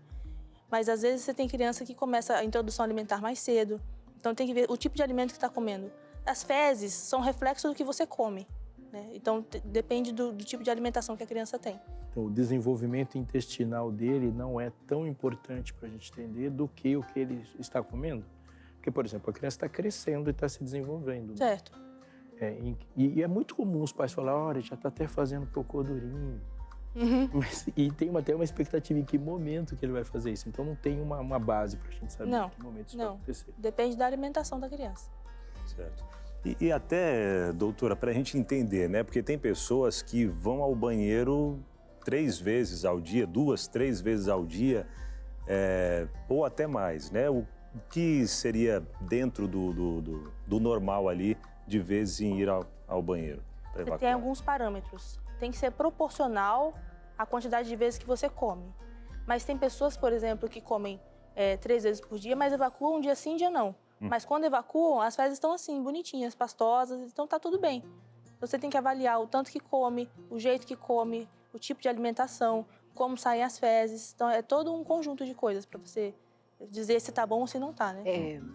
E: Mas às vezes você tem criança que começa a introdução alimentar mais cedo, então tem que ver o tipo de alimento que está comendo. As fezes são reflexo do que você come, né? Então depende do tipo de alimentação que a criança tem.
C: Então, o desenvolvimento intestinal dele não é tão importante para a gente entender do que o que ele está comendo. Porque, por exemplo, a criança está crescendo e está se desenvolvendo.
E: Certo.
C: E é muito comum os pais falarem, olha, já está até fazendo cocô durinho. E tem até uma expectativa em que momento que ele vai fazer isso. Então não tem uma base para a gente saber em que momento isso vai acontecer.
E: Depende da alimentação da criança.
B: Certo. E até, doutora, para a gente entender, né? Porque tem pessoas que vão ao banheiro 3 vezes ao dia, 2, 3 vezes ao dia, ou até mais, né? O que seria dentro do normal ali, de vezes em ir ao banheiro para evacuar?
E: Tem alguns parâmetros. Tem que ser proporcional à quantidade de vezes que você come. Mas tem pessoas, por exemplo, que comem 3 vezes por dia, mas evacuam um dia sim, um dia não. Mas quando evacuam, as fezes estão assim, bonitinhas, pastosas, então tá tudo bem. Você tem que avaliar o tanto que come, o jeito que come, o tipo de alimentação, como saem as fezes. Então é todo um conjunto de coisas para você dizer se tá bom ou se não tá, né?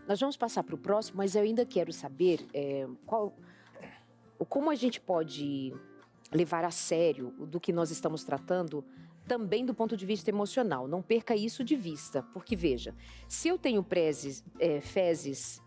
A: Nós vamos passar para o próximo, mas eu ainda quero saber como a gente pode levar a sério do que nós estamos tratando também do ponto de vista emocional. Não perca isso de vista, porque veja, se eu tenho fezes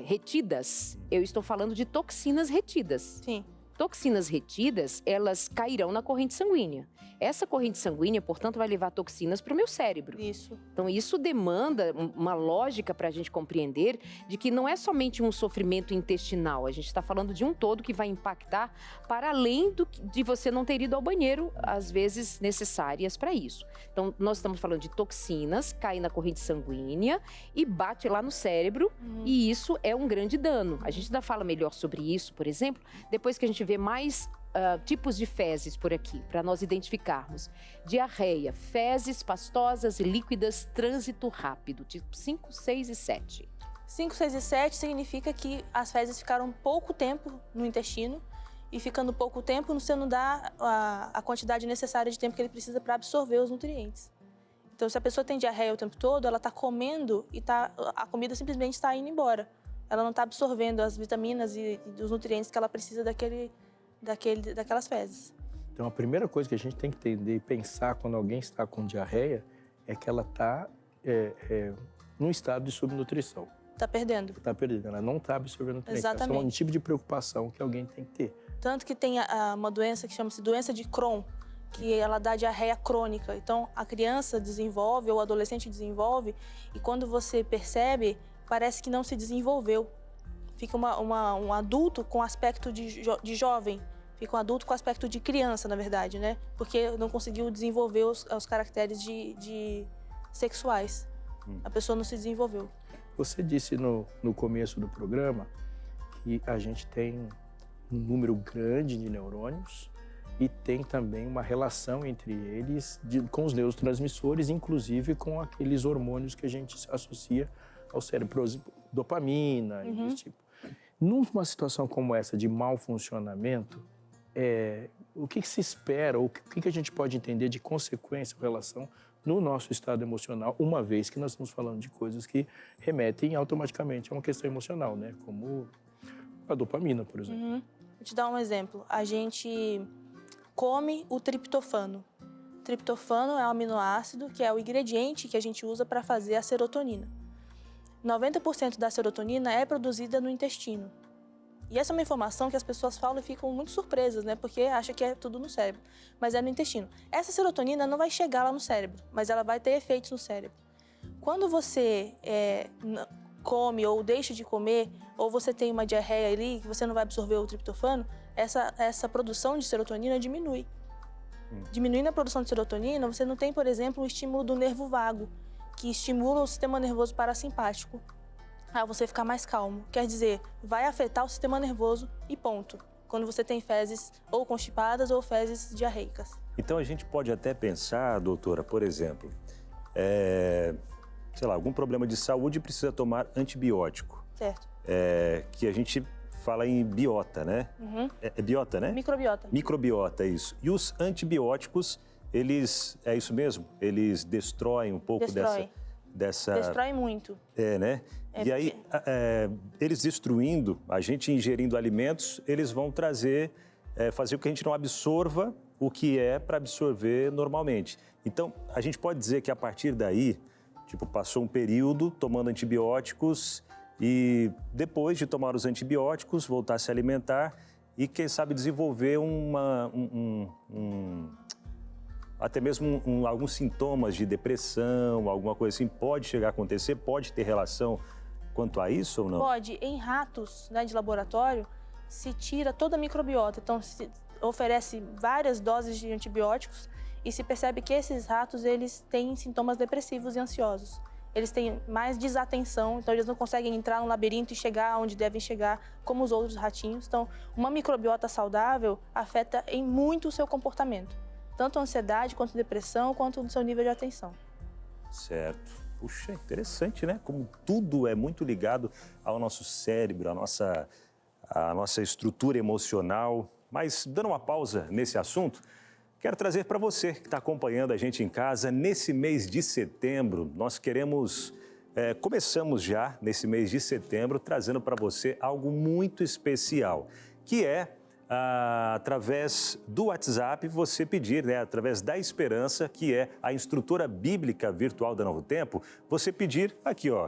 A: retidas, eu estou falando de toxinas retidas.
E: Sim.
A: Toxinas retidas, elas cairão na corrente sanguínea. Essa corrente sanguínea, portanto, vai levar toxinas para o meu cérebro.
E: Isso.
A: Então, isso demanda uma lógica para a gente compreender de que não é somente um sofrimento intestinal. A gente está falando de um todo que vai impactar para além de você não ter ido ao banheiro, às vezes necessárias para isso. Então, nós estamos falando de toxinas, cai na corrente sanguínea e bate lá no cérebro, e isso é um grande dano. A gente ainda fala melhor sobre isso, por exemplo, depois que a gente vê mais tipos de fezes por aqui, para nós identificarmos. Diarreia, fezes pastosas e líquidas, trânsito rápido, tipo 5, 6 e 7.
E: 5, 6 e 7 significa que as fezes ficaram pouco tempo no intestino e ficando pouco tempo, você não dá a quantidade necessária de tempo que ele precisa para absorver os nutrientes. Então, se a pessoa tem diarreia o tempo todo, ela está comendo e a comida simplesmente está indo embora. Ela não está absorvendo as vitaminas e os nutrientes que ela precisa daquelas fezes.
C: Então, a primeira coisa que a gente tem que entender e pensar quando alguém está com diarreia é que ela está num estado de subnutrição.
E: Está perdendo.
C: Está perdendo, ela não está absorvendo nutrientes.
E: Exatamente.
C: Esse é um tipo de preocupação que alguém tem que ter.
E: Tanto que tem uma doença que chama-se doença de Crohn, que ela dá diarreia crônica. Então, a criança desenvolve, ou o adolescente desenvolve, e quando você percebe, parece que não se desenvolveu. Fica um adulto com aspecto de jovem, fica um adulto com aspecto de criança, na verdade, né? Porque não conseguiu desenvolver os caracteres sexuais. A pessoa não se desenvolveu.
C: Você disse no começo do programa que a gente tem um número grande de neurônios e tem também uma relação entre eles com os neurotransmissores, inclusive com aqueles hormônios que a gente associa ao cérebro, por exemplo, dopamina e desse tipo. Numa situação como essa de mau funcionamento, o que se espera, ou o que a gente pode entender de consequência ou relação no nosso estado emocional, uma vez que nós estamos falando de coisas que remetem automaticamente a uma questão emocional, né? Como a dopamina, por exemplo.
E: Vou te dar um exemplo. A gente come o triptofano. O triptofano é um aminoácido que é o ingrediente que a gente usa para fazer a serotonina. 90% da serotonina é produzida no intestino. E essa é uma informação que as pessoas falam e ficam muito surpresas, né? Porque acham que é tudo no cérebro, mas é no intestino. Essa serotonina não vai chegar lá no cérebro, mas ela vai ter efeitos no cérebro. Quando você come ou deixa de comer, ou você tem uma diarreia ali, que você não vai absorver o triptofano, essa produção de serotonina diminui. Diminuindo a produção de serotonina, você não tem, por exemplo, o estímulo do nervo vago, que estimula o sistema nervoso parasimpático. Você ficar mais calmo. Quer dizer, vai afetar o sistema nervoso e ponto. Quando você tem fezes ou constipadas ou fezes diarreicas.
B: Então a gente pode até pensar, doutora, por exemplo, sei lá, algum problema de saúde precisa tomar antibiótico.
E: Certo.
B: Que a gente fala em biota, né? É biota, né?
E: Microbiota.
B: Microbiota, isso. E os antibióticos, eles, é isso mesmo? Eles destroem um pouco dessa...
E: Destrói muito.
B: Né? E aí, eles destruindo, a gente ingerindo alimentos, eles vão trazer, fazer com que a gente não absorva o que é para absorver normalmente. Então, a gente pode dizer que a partir daí, tipo, passou um período tomando antibióticos e depois de tomar os antibióticos, voltar a se alimentar e, quem sabe, desenvolver até mesmo alguns sintomas de depressão, alguma coisa assim, pode chegar a acontecer, pode ter relação quanto a isso ou não?
E: Pode. Em ratos, né, de laboratório, se tira toda a microbiota. Então, se oferece várias doses de antibióticos e se percebe que esses ratos, eles têm sintomas depressivos e ansiosos. Eles têm mais desatenção, então eles não conseguem entrar no labirinto e chegar onde devem chegar, como os outros ratinhos. Então, uma microbiota saudável afeta em muito o seu comportamento. Tanto a ansiedade, quanto a depressão, quanto o seu nível de atenção.
B: Certo. Puxa, interessante, né? Como tudo é muito ligado ao nosso cérebro, à nossa estrutura emocional. Mas, dando uma pausa nesse assunto, quero trazer para você que está acompanhando a gente em casa, nesse mês de setembro, nós queremos, começamos já nesse mês de setembro, trazendo para você algo muito especial, que é através do WhatsApp, você pedir, né, através da Esperança, que é a instrutora bíblica virtual da Novo Tempo, você pedir aqui, ó,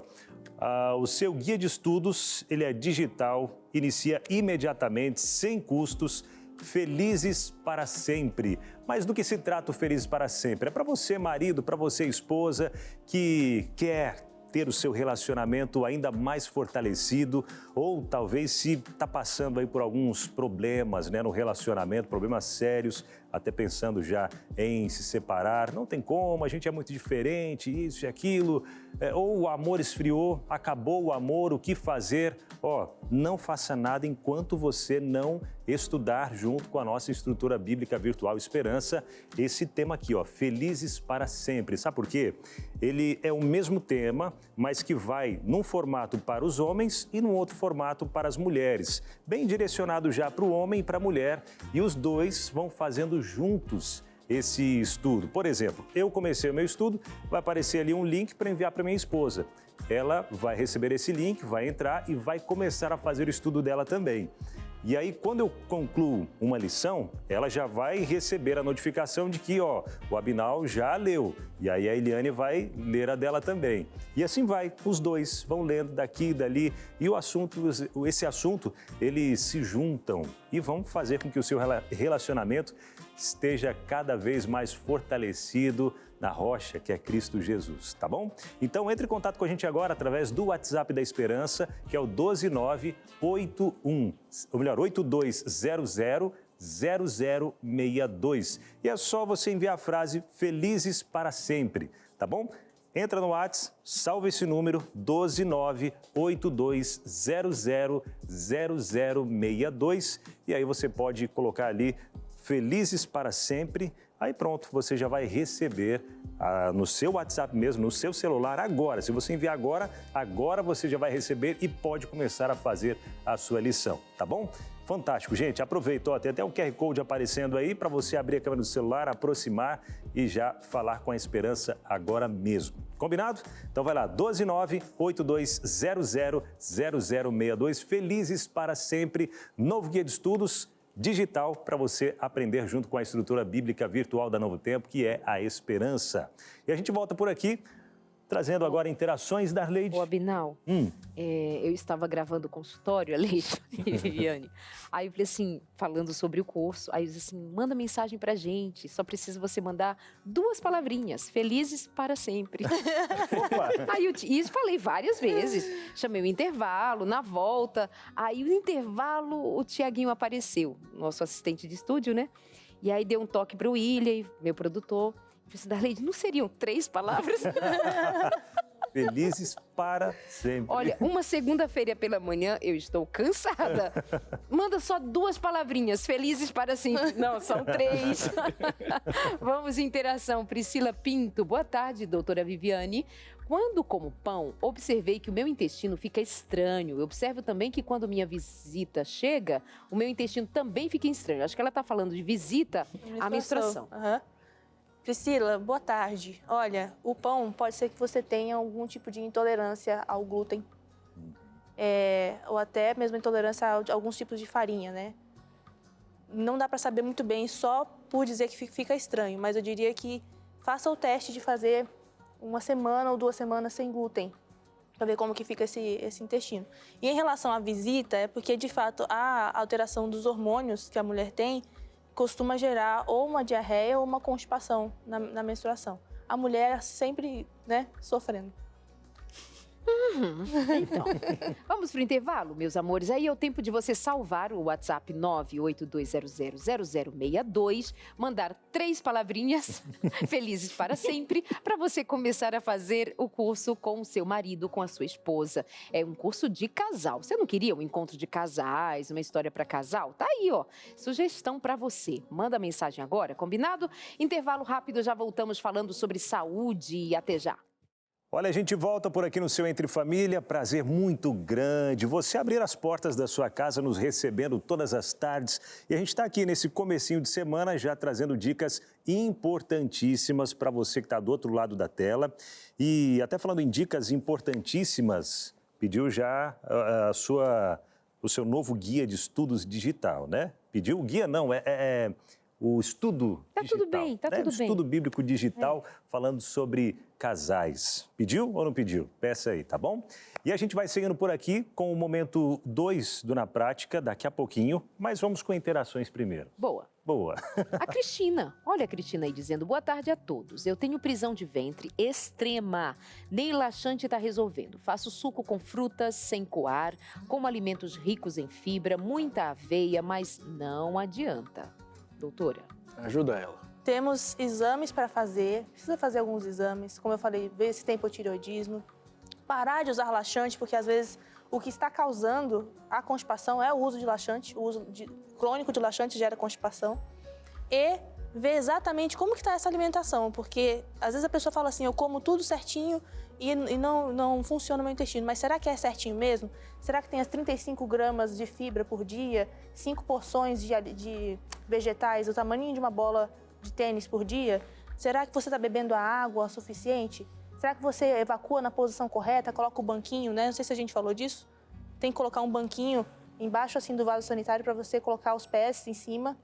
B: o seu guia de estudos, ele é digital, inicia imediatamente, sem custos, Felizes para Sempre. Mas do que se trata o Felizes para Sempre? É para você, marido, para você, esposa, que quer ter o seu relacionamento ainda mais fortalecido ou talvez se está passando aí por alguns problemas, né, no relacionamento, problemas sérios, até pensando já em se separar. Não tem como, a gente é muito diferente, isso e aquilo. Ou o amor esfriou, acabou o amor, o que fazer? Não faça nada enquanto você não estudar junto com a nossa instrutora bíblica virtual Esperança, esse tema aqui, Felizes para Sempre. Sabe por quê? Ele é o mesmo tema, mas que vai num formato para os homens e num outro formato para as mulheres. Bem direcionado já para o homem e para a mulher, e os dois vão fazendo juntos esse estudo. Por exemplo, eu comecei o meu estudo, vai aparecer ali um link para enviar para minha esposa. Ela vai receber esse link, vai entrar e vai começar a fazer o estudo dela também. E aí, quando eu concluo uma lição, ela já vai receber a notificação de que, o Abinal já leu. E aí a Eliane vai ler a dela também. E assim vai, os dois vão lendo daqui e dali. E esse assunto, eles se juntam e vão fazer com que o seu relacionamento esteja cada vez mais fortalecido na rocha que é Cristo Jesus, tá bom? Então entre em contato com a gente agora através do WhatsApp da Esperança, que é o 12982000062. E é só você enviar a frase Felizes para Sempre, tá bom? Entra no WhatsApp, salva esse número 12982000062 e aí você pode colocar ali Felizes para Sempre. Aí pronto, você já vai receber no seu WhatsApp mesmo, no seu celular agora. Se você enviar agora você já vai receber e pode começar a fazer a sua lição, tá bom? Fantástico, gente. Aproveita, tem até um QR Code aparecendo aí para você abrir a câmera do celular, aproximar e já falar com a Esperança agora mesmo. Combinado? Então vai lá, 12982000062. Felizes para Sempre, novo guia de estudos digital para você aprender junto com a instrutora bíblica virtual da Novo Tempo, que é a Esperança. E a gente volta por aqui Trazendo agora interações da Leide.
A: Ô, Abinal, eu estava gravando o consultório, a Leide e a Viviane. Aí eu falei assim, falando sobre o curso, aí eu disse assim, manda mensagem pra gente, só precisa você mandar 2 palavrinhas, felizes para sempre.
B: Opa.
A: Aí isso falei várias vezes, chamei o intervalo, na volta, aí no intervalo o Tiaguinho apareceu, nosso assistente de estúdio, né? E aí deu um toque pro William, meu produtor. Eu falei, Darleide, não seriam 3 palavras?
B: Felizes para sempre.
A: Olha, uma segunda-feira pela manhã, eu estou cansada. Manda só 2 palavrinhas, felizes para sempre. Não, são 3. Vamos em interação. Priscila Pinto, boa tarde, doutora Viviane. Quando como pão, observei que o meu intestino fica estranho. Eu observo também que quando minha visita chega, o meu intestino também fica estranho. Acho que ela está falando de visita à menstruação.
E: Uhum. Priscila, boa tarde. Olha, o pão pode ser que você tenha algum tipo de intolerância ao glúten. Ou até mesmo intolerância a alguns tipos de farinha, né? Não dá para saber muito bem só por dizer que fica estranho, mas eu diria que faça o teste de fazer 1 semana ou 2 semanas sem glúten, para ver como que fica esse intestino. E em relação à visita, é porque, de fato, a alteração dos hormônios que a mulher tem costuma gerar ou uma diarreia ou uma constipação na menstruação. A mulher sempre, né, sofrendo.
A: Então, vamos pro intervalo, meus amores. Aí é o tempo de você salvar o WhatsApp 982000062, mandar 3 palavrinhas felizes para sempre, para você começar a fazer o curso com o seu marido, com a sua esposa. É um curso de casal. Você não queria um encontro de casais, uma história para casal? Tá aí, ó. Sugestão para você. Manda mensagem agora, combinado? Intervalo rápido, já voltamos falando sobre saúde e até já.
B: Olha, a gente volta por aqui no seu Entre Família, prazer muito grande você abrir as portas da sua casa nos recebendo todas as tardes. E a gente está aqui nesse comecinho de semana já trazendo dicas importantíssimas para você que está do outro lado da tela. E até falando em dicas importantíssimas, pediu já o seu novo guia de estudos digital, né? Pediu o guia não, o estudo digital.
A: Tudo bem, tá tudo bem.
B: Estudo bíblico digital falando sobre casais. Pediu ou não pediu? Peça aí, tá bom? E a gente vai seguindo por aqui com o momento 2 do Na Prática, daqui a pouquinho, mas vamos com interações primeiro.
A: Boa.
B: Boa.
A: A Cristina, olha a Cristina aí dizendo, boa tarde a todos. Eu tenho prisão de ventre extrema, nem laxante está resolvendo. Faço suco com frutas, sem coar, como alimentos ricos em fibra, muita aveia, mas não adianta. Doutora.
C: Ajuda ela.
E: Temos exames para fazer, precisa fazer alguns exames, como eu falei, ver se tem hipotireoidismo. Parar de usar laxante, porque às vezes o que está causando a constipação é o uso de laxante, o uso crônico de laxante gera constipação. E ver exatamente como que está essa alimentação, porque às vezes a pessoa fala assim, eu como tudo certinho e não funciona o meu intestino, mas será que é certinho mesmo? Será que tem as 35 gramas de fibra por dia, 5 porções de vegetais, o tamanho de uma bola de tênis por dia? Será que você está bebendo a água suficiente? Será que você evacua na posição correta, coloca o banquinho, né? Não sei se a gente falou disso. Tem que colocar um banquinho embaixo assim do vaso sanitário para você colocar os pés em cima.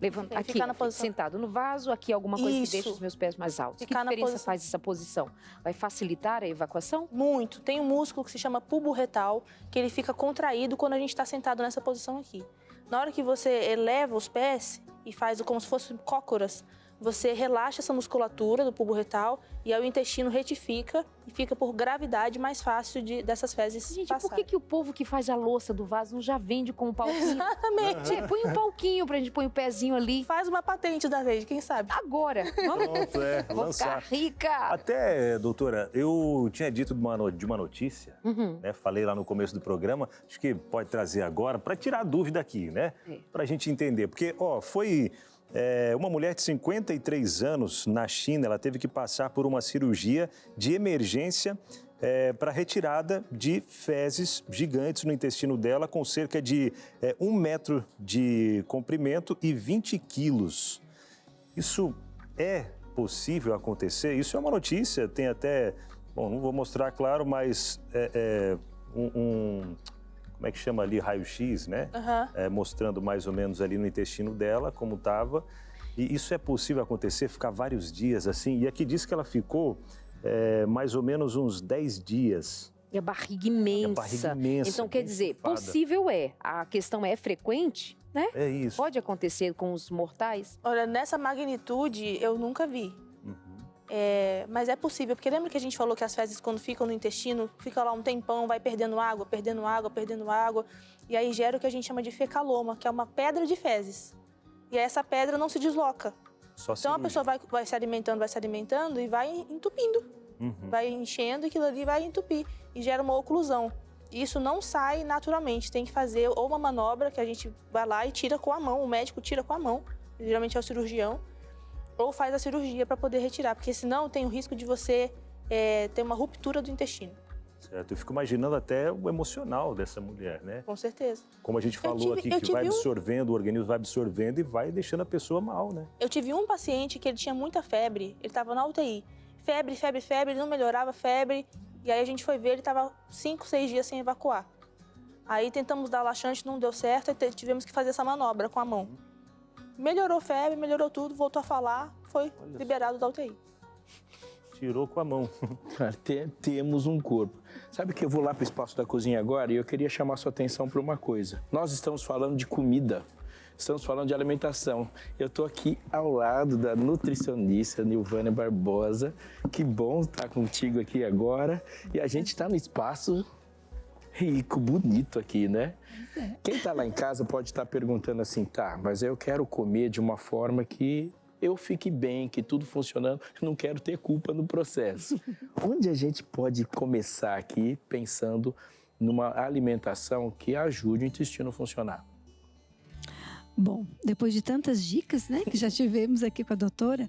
A: Levanta aqui,
E: ficar na posição.
A: sentado no vaso, aqui alguma coisa
E: Isso.
A: que deixa os meus pés mais altos.
E: Ficar
A: que
E: na
A: diferença
E: posição.
A: faz essa posição? Vai facilitar a evacuação?
E: Muito. Tem um músculo que se chama pubo retal, que ele fica contraído quando a gente está sentado nessa posição aqui. Na hora que você eleva os pés e faz como se fossem cócoras, você relaxa essa musculatura do pubo retal e aí o intestino retifica e fica por gravidade mais fácil dessas fezes
A: Gente,
E: passarem.
A: por que o povo que faz a louça do vaso não já vende com um palquinho?
E: Exatamente.
A: Põe um palquinho pra gente pôr o pezinho ali.
E: Faz uma patente da vez, quem sabe?
A: Agora.
B: Pronto,
A: Vou ficar
B: lançar.
A: rica.
B: Até, doutora, eu tinha dito de uma notícia, né? Falei lá no começo do programa, acho que pode trazer agora para tirar a dúvida aqui, né? Para a gente entender, porque, foi uma mulher de 53 anos na China, ela teve que passar por uma cirurgia de emergência para retirada de fezes gigantes no intestino dela, com cerca de 1 metro de comprimento e 20 quilos. Isso é possível acontecer? Isso é uma notícia, tem até, bom, não vou mostrar, claro, mas como é que chama ali, raio-x, né? Mostrando mais ou menos ali no intestino dela como estava. E isso é possível acontecer, ficar vários dias assim. E aqui diz que ela ficou mais ou menos uns 10 dias.
A: E a barriga imensa.
B: E a barriga imensa.
A: Então, quer dizer,
B: estufada.
A: possível é. A questão é frequente, né?
B: É isso.
A: Pode acontecer com os mortais?
E: Olha, nessa magnitude eu nunca vi. Mas é possível, porque lembra que a gente falou que as fezes, quando ficam no intestino, fica lá um tempão, vai perdendo água, perdendo água, perdendo água, e aí gera o que a gente chama de fecaloma, que é uma pedra de fezes. E aí essa pedra não se desloca.
B: Só
E: Então a pessoa vai se alimentando e vai entupindo. Vai enchendo e aquilo ali vai entupir e gera uma oclusão. E isso não sai naturalmente, tem que fazer ou uma manobra que a gente vai lá e tira com a mão, o médico tira com a mão, geralmente é o cirurgião, ou faz a cirurgia para poder retirar, porque senão tem o risco de você ter uma ruptura do intestino.
B: Certo. Eu fico imaginando até o emocional dessa mulher, né?
E: Com certeza.
B: Como a gente falou aqui, que vai absorvendo, o organismo vai absorvendo e vai deixando a pessoa mal, né?
E: Eu tive um paciente que ele tinha muita febre, ele estava na UTI. Febre, febre, febre, ele não melhorava, febre. E aí a gente foi ver, ele estava 5, 6 dias sem evacuar. Aí tentamos dar laxante, não deu certo, e tivemos que fazer essa manobra com a mão. Melhorou a febre, melhorou tudo, voltou a falar, foi liberado da UTI.
B: Tirou com a mão.
C: Cara, temos um corpo. Sabe que eu vou lá para o espaço da cozinha agora e eu queria chamar sua atenção para uma coisa. Nós estamos falando de comida, estamos falando de alimentação. Eu estou aqui ao lado da nutricionista Nilvânia Barbosa. Que bom estar contigo aqui agora. E a gente está no espaço rico, bonito aqui, né? Quem está lá em casa pode estar perguntando assim, tá, mas eu quero comer de uma forma que eu fique bem, que tudo funcionando, não quero ter culpa no processo. Onde a gente pode começar aqui pensando numa alimentação que ajude o intestino a funcionar?
F: Bom, depois de tantas dicas, né, que já tivemos aqui com a doutora,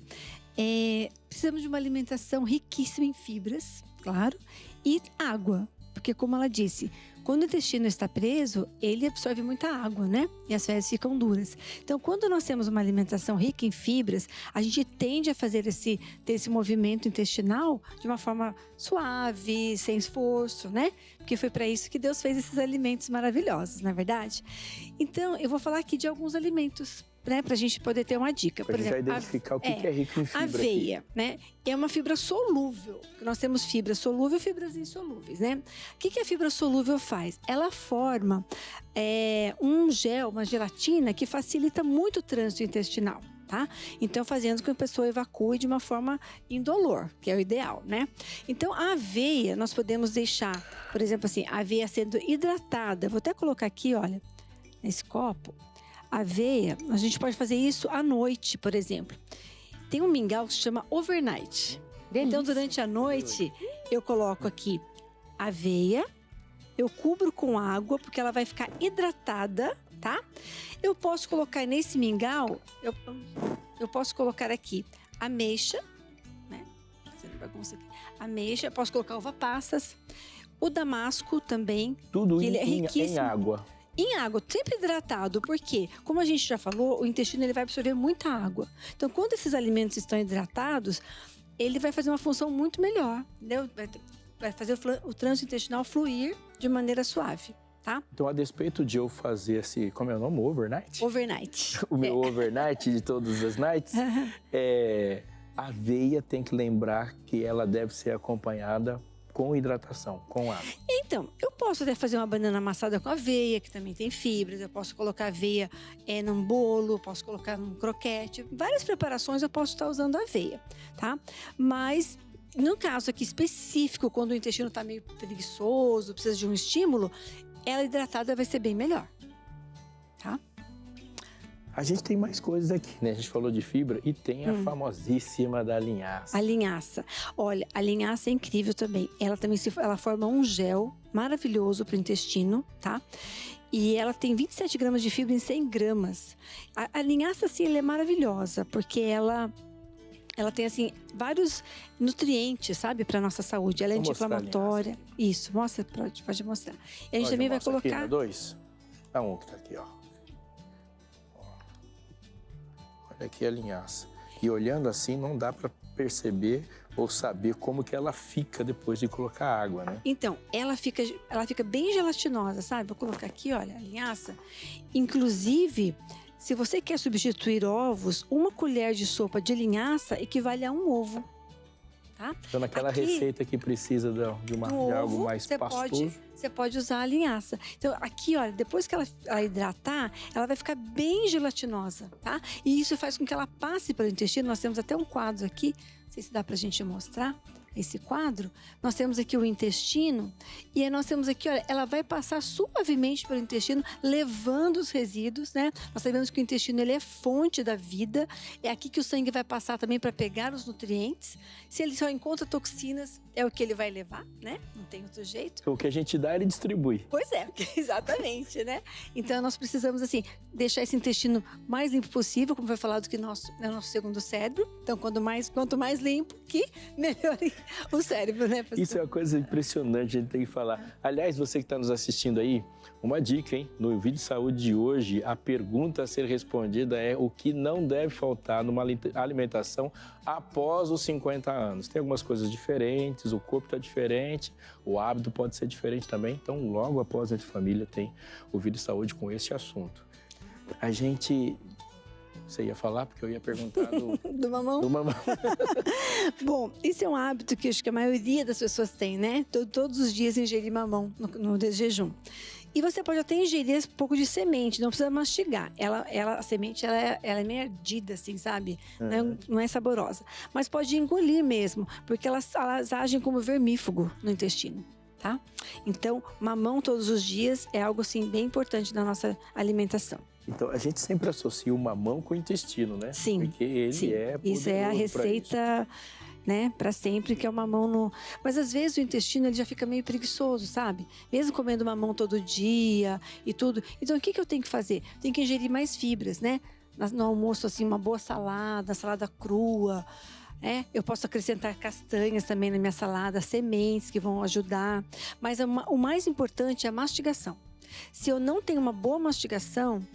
F: precisamos de uma alimentação riquíssima em fibras, claro, e água. Porque, como ela disse, quando o intestino está preso, ele absorve muita água, né? E as fezes ficam duras. Então, quando nós temos uma alimentação rica em fibras, a gente tende a fazer ter esse movimento intestinal de uma forma suave, sem esforço, né? Porque foi para isso que Deus fez esses alimentos maravilhosos, não é verdade? Então, eu vou falar aqui de alguns alimentos, né, para a gente poder ter uma dica.
C: Por exemplo, identificar o que é rico em fibra.
F: Aveia,
C: aqui.
F: né? É uma fibra solúvel. Nós temos fibra solúvel e fibras insolúveis, né? O que a fibra solúvel faz? Ela forma um gel, uma gelatina que facilita muito o trânsito intestinal. Tá? Então, fazendo com que a pessoa evacue de uma forma indolor, que é o ideal, né? Então, a aveia, nós podemos deixar, por exemplo, assim, a aveia sendo hidratada. Vou até colocar aqui, olha, nesse copo. Aveia, a gente pode fazer isso à noite, por exemplo. Tem um mingau que se chama overnight. Delícia. Então, durante a noite, eu coloco aqui aveia, eu cubro com água, porque ela vai ficar hidratada, tá? Eu posso colocar nesse mingau, eu posso colocar aqui ameixa, né? Fazendo bagunça aqui. Ameixa, eu posso colocar uva passas, o damasco também.
C: Tudo
F: ele é riquíssimo.
C: Em água.
F: Em água, sempre hidratado, porque, como a gente já falou, o intestino ele vai absorver muita água. Então, quando esses alimentos estão hidratados, ele vai fazer uma função muito melhor, entendeu? Vai fazer o trânsito intestinal fluir de maneira suave, tá?
C: Então, a despeito de eu fazer esse, como é o nome? Overnight?
F: Overnight.
C: O meu overnight de todas as nights, a aveia tem que lembrar que ela deve ser acompanhada com hidratação, com água.
F: Então, eu posso até fazer uma banana amassada com aveia, que também tem fibras. Eu posso colocar aveia num bolo, posso colocar num croquete. Várias preparações eu posso estar usando aveia, tá? Mas, no caso aqui específico, quando o intestino está meio preguiçoso, precisa de um estímulo, ela hidratada vai ser bem melhor, tá?
C: A gente tem mais coisas aqui, né? A gente falou de fibra e tem a famosíssima da linhaça.
F: A linhaça. Olha, a linhaça é incrível também. Ela também ela forma um gel maravilhoso para o intestino, tá? E ela tem 27 gramas de fibra em 100 gramas. A linhaça, assim, ela é maravilhosa, porque ela tem, assim, vários nutrientes, sabe, para nossa saúde. Ela é anti-inflamatória. Isso, mostra, pode mostrar. E a gente também vai colocar...
C: Aqui, dois. Um que tá aqui, ó. Olha aqui a linhaça. E olhando assim, não dá para perceber ou saber como que ela fica depois de colocar água, né?
F: Então, ela fica bem gelatinosa, sabe? Vou colocar aqui, olha, a linhaça. Inclusive, se você quer substituir ovos, 1 colher de sopa de linhaça equivale a 1 ovo. tá?
C: Então, naquela
F: Aqui,
C: receita que precisa de algo mais pastoso.
F: Você pode usar a linhaça. Então, aqui, olha, depois que ela hidratar, ela vai ficar bem gelatinosa, tá? E isso faz com que ela passe pelo intestino. Nós temos até um quadro aqui, não sei se dá pra gente mostrar. Esse quadro, nós temos aqui o intestino e aí nós temos aqui, olha, ela vai passar suavemente pelo intestino, levando os resíduos, né? Nós sabemos que o intestino, ele é fonte da vida, é aqui que o sangue vai passar também para pegar os nutrientes. Se ele só encontra toxinas, é o que ele vai levar, né? Não tem outro jeito.
C: O que a gente dá, ele distribui.
F: Pois é, exatamente, né? Então, nós precisamos, assim, deixar esse intestino mais limpo possível, como foi falado que é o nosso segundo cérebro. Então, quanto mais limpo, que melhor o cérebro, né, pastor?
C: Isso é uma coisa impressionante, a gente tem que falar. Aliás, você que está nos assistindo aí, uma dica, hein? No vídeo de saúde de hoje, a pergunta a ser respondida é o que não deve faltar numa alimentação após os 50 anos. Tem algumas coisas diferentes, o corpo está diferente, o hábito pode ser diferente também. Então, logo após a família tem o vídeo de saúde com esse assunto. A gente... Você ia falar? Porque eu ia perguntar
F: do mamão?
C: Do mamão.
F: Bom, isso é um hábito que acho que a maioria das pessoas tem, né? Todos os dias ingerir mamão no jejum. E você pode até ingerir um pouco de semente, não precisa mastigar. A semente ela é meio ardida, assim, sabe? Não é saborosa. Mas pode engolir mesmo, porque elas agem como vermífugo no intestino. Tá? Então, mamão todos os dias é algo assim bem importante na nossa alimentação.
C: Então, a gente sempre associa o mamão com o intestino, né?
F: Sim.
C: Porque ele é poderoso.
F: Isso é a receita, né, para sempre, que é o mamão no... Mas às vezes o intestino ele já fica meio preguiçoso, sabe? Mesmo comendo mamão todo dia e tudo. Então, o que eu tenho que fazer? Tenho que ingerir mais fibras, né? No almoço, assim, uma boa salada crua. Eu posso acrescentar castanhas também na minha salada, sementes que vão ajudar. Mas o mais importante é a mastigação. Se eu não tenho uma boa mastigação,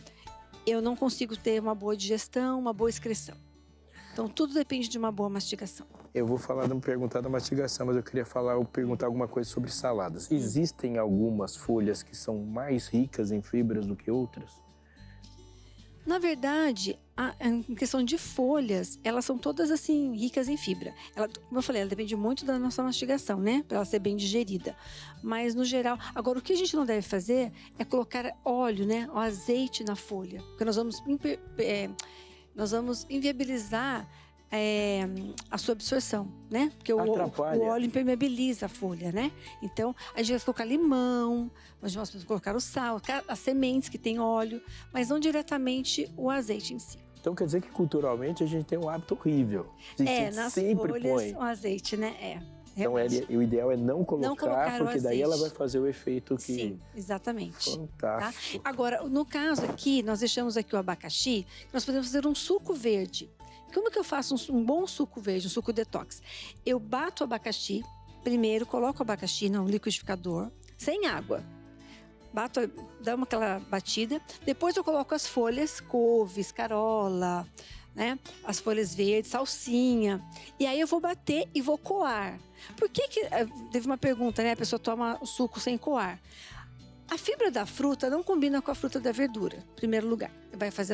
F: eu não consigo ter uma boa digestão, uma boa excreção. Então, tudo depende de uma boa mastigação.
C: Eu vou perguntar da mastigação, mas eu queria perguntar alguma coisa sobre saladas. Existem algumas folhas que são mais ricas em fibras do que outras?
F: Na verdade, em questão de folhas, elas são todas assim, ricas em fibra. Como eu falei, ela depende muito da nossa mastigação, né? Para ela ser bem digerida. Mas, no geral... Agora, o que a gente não deve fazer é colocar óleo, né? O azeite na folha. Porque nós vamos inviabilizar a sua absorção, né? Porque o óleo impermeabiliza a folha, né? Então, a gente vai colocar limão, nós vamos colocar o sal, as sementes que tem óleo, mas não diretamente o azeite em si.
C: Então, quer dizer que culturalmente a gente tem um hábito horrível.
F: Nas
C: sempre
F: folhas,
C: põe
F: o azeite, né?
C: Então, o ideal é não colocar porque daí ela vai fazer o efeito que...
F: Sim, exatamente.
C: Fantástico.
F: Tá? Agora, no caso aqui, nós deixamos aqui o abacaxi, nós podemos fazer um suco verde. Como que eu faço um bom suco verde, um suco detox? Eu bato o abacaxi, primeiro coloco o abacaxi no liquidificador, sem água. Dá aquela batida, depois eu coloco as folhas, couve, escarola, né? As folhas verdes, salsinha. E aí eu vou bater e vou coar. Por que teve uma pergunta, né? A pessoa toma o suco sem coar. A fibra da fruta não combina com a fruta da verdura, em primeiro lugar.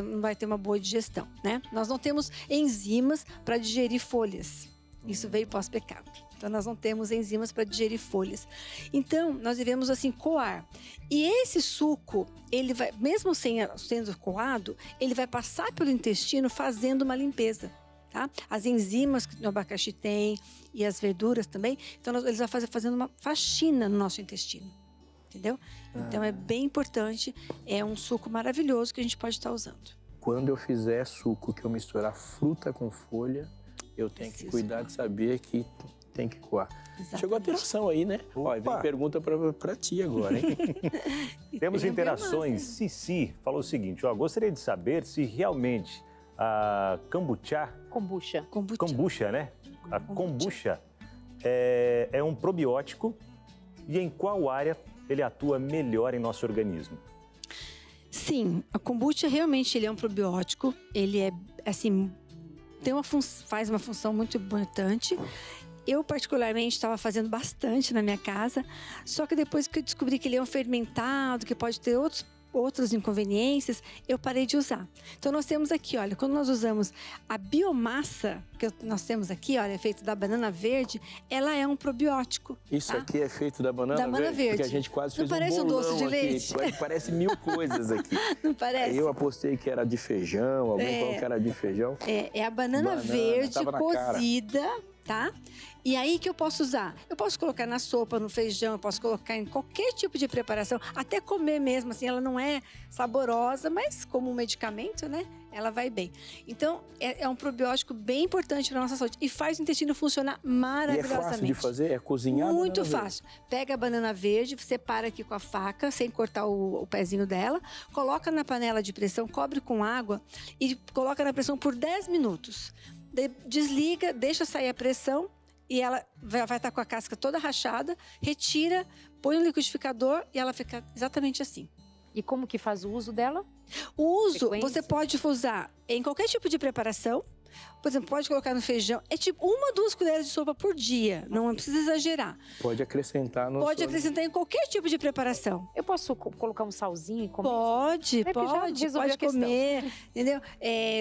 F: Não vai ter uma boa digestão, né? Nós não temos enzimas para digerir folhas. Isso veio pós-pecado. Então, nós não temos enzimas para digerir folhas. Então, nós devemos, assim, coar. E esse suco, ele vai, mesmo sendo coado, ele vai passar pelo intestino fazendo uma limpeza, tá? As enzimas que o abacaxi tem e as verduras também. Então, eles vão fazendo uma faxina no nosso intestino. Entendeu? Então, é bem importante. É um suco maravilhoso que a gente pode estar usando.
C: Quando eu fizer suco que eu misturar fruta com folha, eu tenho que cuidar de saber que tem que coar.
F: Exatamente.
C: Chegou a interação aí, né? Ó, vem pergunta pra ti agora, hein?
B: Temos interações. Cici falou o seguinte, gostaria de saber se realmente a kombucha, né? A kombucha é um probiótico e em qual área ele atua melhor em nosso organismo?
F: Sim, a kombucha realmente ele é um probiótico, ele é, assim, faz uma função muito importante. Eu, particularmente, estava fazendo bastante na minha casa, só que depois que eu descobri que ele é um fermentado, que pode ter outros outras inconveniências, eu parei de usar. Então, nós temos aqui, olha, quando nós usamos a biomassa, que nós temos aqui, olha, é feito da banana verde, ela é um probiótico.
C: Isso
F: tá?
C: aqui é feito da banana verde? Porque a gente quase fez
F: parece
C: um bolão
F: doce de
C: aqui.
F: leite?
C: Parece mil coisas aqui.
F: Não parece?
C: Aí eu apostei que era de feijão, alguém falou que era de feijão.
F: É a banana verde cozida, tá? E aí que eu posso usar? Eu posso colocar na sopa, no feijão, eu posso colocar em qualquer tipo de preparação, até comer mesmo, assim, ela não é saborosa, mas como um medicamento, né? Ela vai bem. Então, é um probiótico bem importante para a nossa saúde e faz o intestino funcionar maravilhosamente.
C: E é fácil de fazer? É cozinhar?
F: Muito fácil. Pega a banana verde, separa aqui com a faca, sem cortar o pezinho dela, coloca na panela de pressão, cobre com água e coloca na pressão por 10 minutos. Desliga, deixa sair a pressão e ela vai estar com a casca toda rachada, retira, põe no liquidificador e ela fica exatamente assim.
A: E como que faz o uso dela?
F: O uso, você pode usar em qualquer tipo de preparação. Por exemplo, pode colocar no feijão. É tipo 1 ou 2 colheres de sopa por dia. Não precisa exagerar.
C: Pode acrescentar no
F: Pode acrescentar em qualquer tipo de preparação.
A: Eu posso colocar um salzinho e comer?
F: Pode comer, entendeu?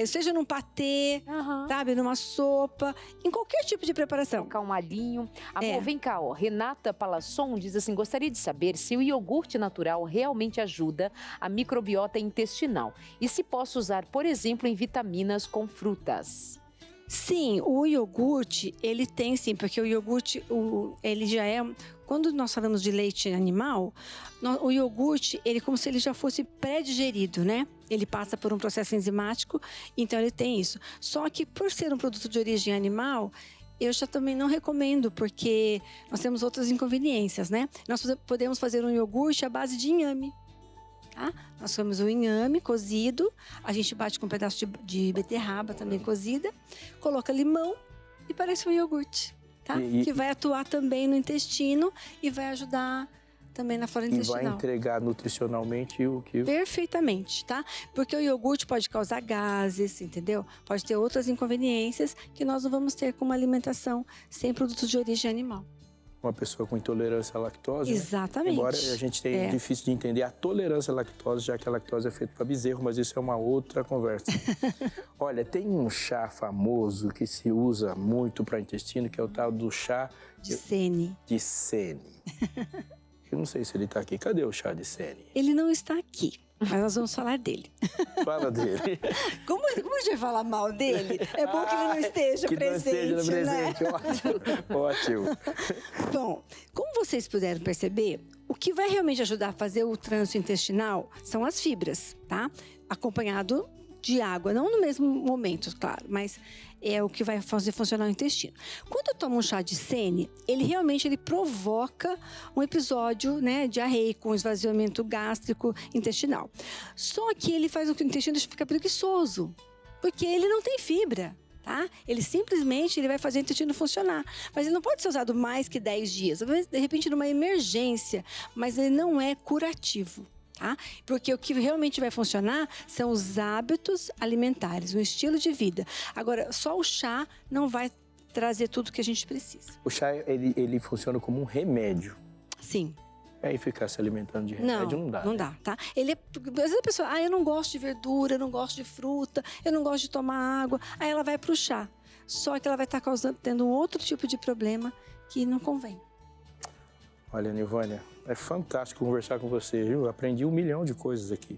F: Seja num patê, sabe? Numa sopa, em qualquer tipo de preparação.
A: Colocar um alhinho. Amor, vem cá, ó. Renata Palasson diz assim, gostaria de saber se o iogurte natural realmente ajuda a microbiota intestinal. E se posso usar, por exemplo, em vitaminas com frutas.
F: Sim, o iogurte, ele tem sim, porque o iogurte, ele já é... Quando nós falamos de leite animal, o iogurte, ele é como se ele já fosse pré-digerido, né? Ele passa por um processo enzimático, então ele tem isso. Só que por ser um produto de origem animal, eu já também não recomendo, porque nós temos outras inconveniências, né? Nós podemos fazer um iogurte à base de inhame. Tá? Nós temos o inhame cozido, a gente bate com um pedaço de beterraba também cozida, coloca limão e parece um iogurte, tá? Que vai atuar também no intestino e vai ajudar também na flora intestinal.
C: E vai entregar nutricionalmente o que...
F: Perfeitamente, tá? Porque o iogurte pode causar gases, entendeu? Pode ter outras inconveniências que nós não vamos ter com uma alimentação sem produtos de origem animal.
C: Uma pessoa com intolerância à lactose.
F: Exatamente.
C: Né? Embora a gente tenha difícil de entender a tolerância à lactose, já que a lactose é feita para bezerro, mas isso é uma outra conversa. Olha, tem um chá famoso que se usa muito para intestino, que é o tal do chá...
F: De Sene.
C: De Sene. Eu não sei se ele está aqui. Cadê o chá de Sene?
F: Ele não está aqui. Mas nós vamos falar dele.
C: Fala dele.
F: Como a gente vai falar mal dele? É bom que ele não esteja presente,
C: não esteja presente. Né? Ótimo.
F: Bom, como vocês puderam perceber, o que vai realmente ajudar a fazer o trânsito intestinal são as fibras, tá? Acompanhado de água, não no mesmo momento, claro, mas é o que vai fazer funcionar o intestino. Quando eu tomo um chá de Sene, ele realmente provoca um episódio, né, diarreico, um esvaziamento gástrico intestinal. Só que ele faz o intestino ficar preguiçoso, porque ele não tem fibra. Tá? Ele simplesmente vai fazer o intestino funcionar. Mas ele não pode ser usado mais que 10 dias. De repente, numa emergência. Mas ele não é curativo. Tá? Porque o que realmente vai funcionar são os hábitos alimentares, o estilo de vida. Agora, só o chá não vai trazer tudo que a gente precisa.
C: O chá, ele funciona como um remédio.
F: Sim.
C: Aí ficar se alimentando de remédio não dá.
F: Não dá, tá? Às vezes a pessoa, eu não gosto de verdura, eu não gosto de fruta, eu não gosto de tomar água. Aí ela vai pro chá. Só que ela vai estar tendo um outro tipo de problema que não convém.
C: Olha, Nilvânia, é fantástico conversar com você, viu? Aprendi 1 milhão de coisas aqui.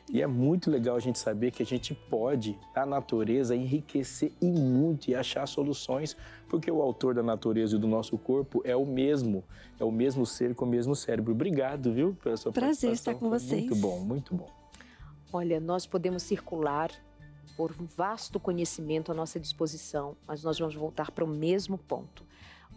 C: E é muito legal a gente saber que a gente pode, na natureza, enriquecer e muito e achar soluções, porque o autor da natureza e do nosso corpo é o mesmo ser com o mesmo cérebro. Obrigado, viu, pela sua participação.
F: Prazer estar com vocês.
C: Muito bom, muito bom.
A: Olha, nós podemos circular por um vasto conhecimento à nossa disposição, mas nós vamos voltar para o mesmo ponto.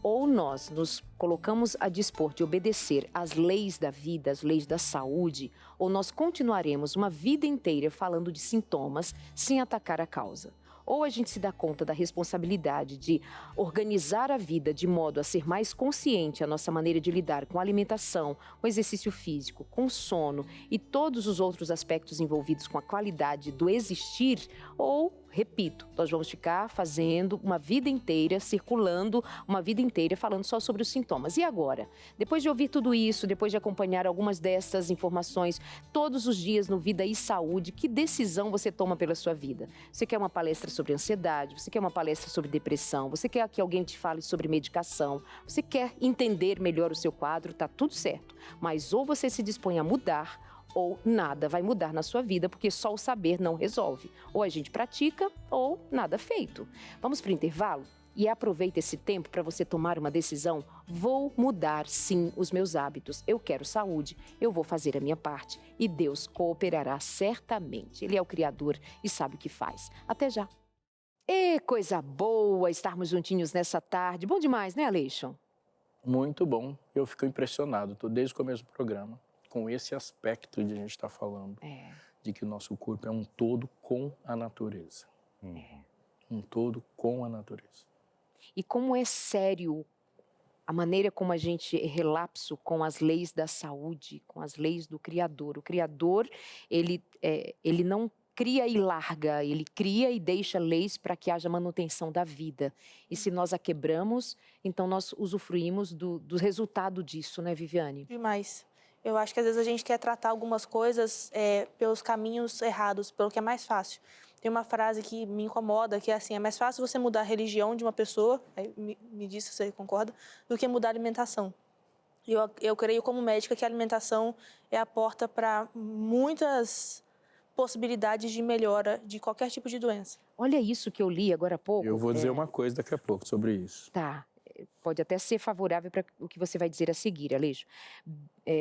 A: Ou nós nos colocamos a dispor de obedecer às leis da vida, às leis da saúde, ou nós continuaremos uma vida inteira falando de sintomas sem atacar a causa. Ou a gente se dá conta da responsabilidade de organizar a vida de modo a ser mais consciente a nossa maneira de lidar com a alimentação, com o exercício físico, com o sono e todos os outros aspectos envolvidos com a qualidade do existir, ou repito, nós vamos ficar fazendo uma vida inteira, circulando uma vida inteira, falando só sobre os sintomas. E agora? Depois de ouvir tudo isso, depois de acompanhar algumas dessas informações todos os dias no Vida e Saúde, que decisão você toma pela sua vida? Você quer uma palestra sobre ansiedade? Você quer uma palestra sobre depressão? Você quer que alguém te fale sobre medicação? Você quer entender melhor o seu quadro? Tá tudo certo. Mas ou você se dispõe a mudar, ou nada vai mudar na sua vida, porque só o saber não resolve. Ou a gente pratica, ou nada feito. Vamos para o intervalo? E aproveita esse tempo para você tomar uma decisão. Vou mudar, sim, os meus hábitos. Eu quero saúde, eu vou fazer a minha parte. E Deus cooperará certamente. Ele é o Criador e sabe o que faz. Até já. E coisa boa estarmos juntinhos nessa tarde. Bom demais, né, Aleixo?
C: Muito bom. Eu fico impressionado, desde o começo do programa, com esse aspecto de a gente estar falando, de que o nosso corpo é um todo com a natureza. Um todo com a natureza.
A: E como é sério a maneira como a gente é relapso com as leis da saúde, com as leis do Criador. O Criador, ele não cria e larga, ele cria e deixa leis para que haja manutenção da vida. E se nós a quebramos, então nós usufruímos do resultado disso, né, Viviane?
E: Demais. Eu acho que às vezes a gente quer tratar algumas coisas pelos caminhos errados, pelo que é mais fácil. Tem uma frase que me incomoda, que é assim, é mais fácil você mudar a religião de uma pessoa, me diz se você concorda, do que mudar a alimentação. E eu creio como médica que a alimentação é a porta para muitas possibilidades de melhora de qualquer tipo de doença.
A: Olha isso que eu li agora há pouco.
C: Eu vou dizer uma coisa daqui a pouco sobre isso.
A: Tá. Pode até ser favorável para o que você vai dizer a seguir, Aleixo.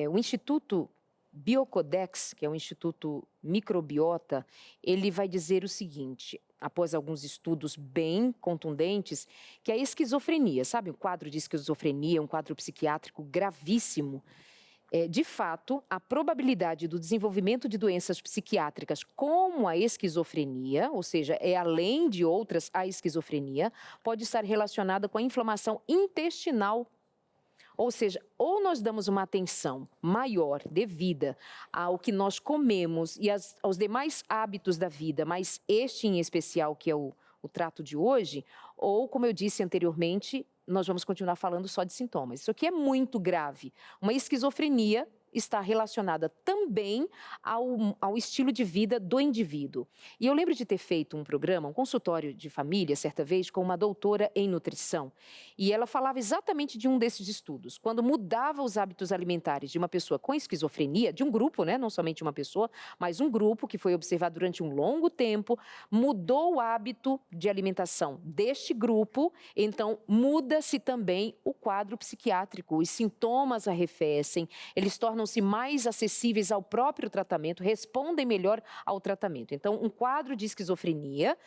A: O Instituto Biocodex, que é um instituto microbiota, ele vai dizer o seguinte, após alguns estudos bem contundentes, que a esquizofrenia, sabe, um quadro de esquizofrenia, um quadro psiquiátrico gravíssimo, de fato, a probabilidade do desenvolvimento de doenças psiquiátricas como a esquizofrenia, ou seja, além de outras a esquizofrenia, pode estar relacionada com a inflamação intestinal. Ou seja, ou nós damos uma atenção maior devida ao que nós comemos e aos demais hábitos da vida, mas este em especial, que é o trato de hoje, ou, como eu disse anteriormente, nós vamos continuar falando só de sintomas. Isso aqui é muito grave. Uma esquizofrenia está relacionada também ao estilo de vida do indivíduo. E eu lembro de ter feito um programa, um consultório de família, certa vez, com uma doutora em nutrição. E ela falava exatamente de um desses estudos. Quando mudava os hábitos alimentares de uma pessoa com esquizofrenia, de um grupo, né? Não somente uma pessoa, mas um grupo que foi observado durante um longo tempo, mudou o hábito de alimentação deste grupo, então muda-se também o quadro psiquiátrico, os sintomas arrefecem, eles tornam-se mais acessíveis ao próprio tratamento, respondem melhor ao tratamento. Então, um quadro de esquizofrenia,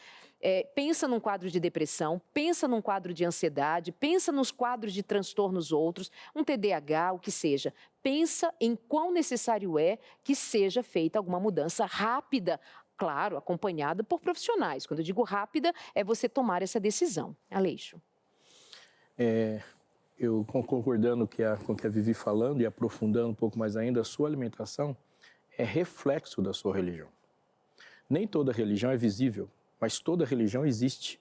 A: pensa num quadro de depressão, pensa num quadro de ansiedade, pensa nos quadros de transtornos outros, um TDAH, o que seja. Pensa em quão necessário é que seja feita alguma mudança rápida, claro, acompanhada por profissionais. Quando eu digo rápida, é você tomar essa decisão. Aleixo.
C: Eu concordando com o que a Vivi falando e aprofundando um pouco mais ainda, a sua alimentação é reflexo da sua religião. Nem toda religião é visível, mas toda religião existe.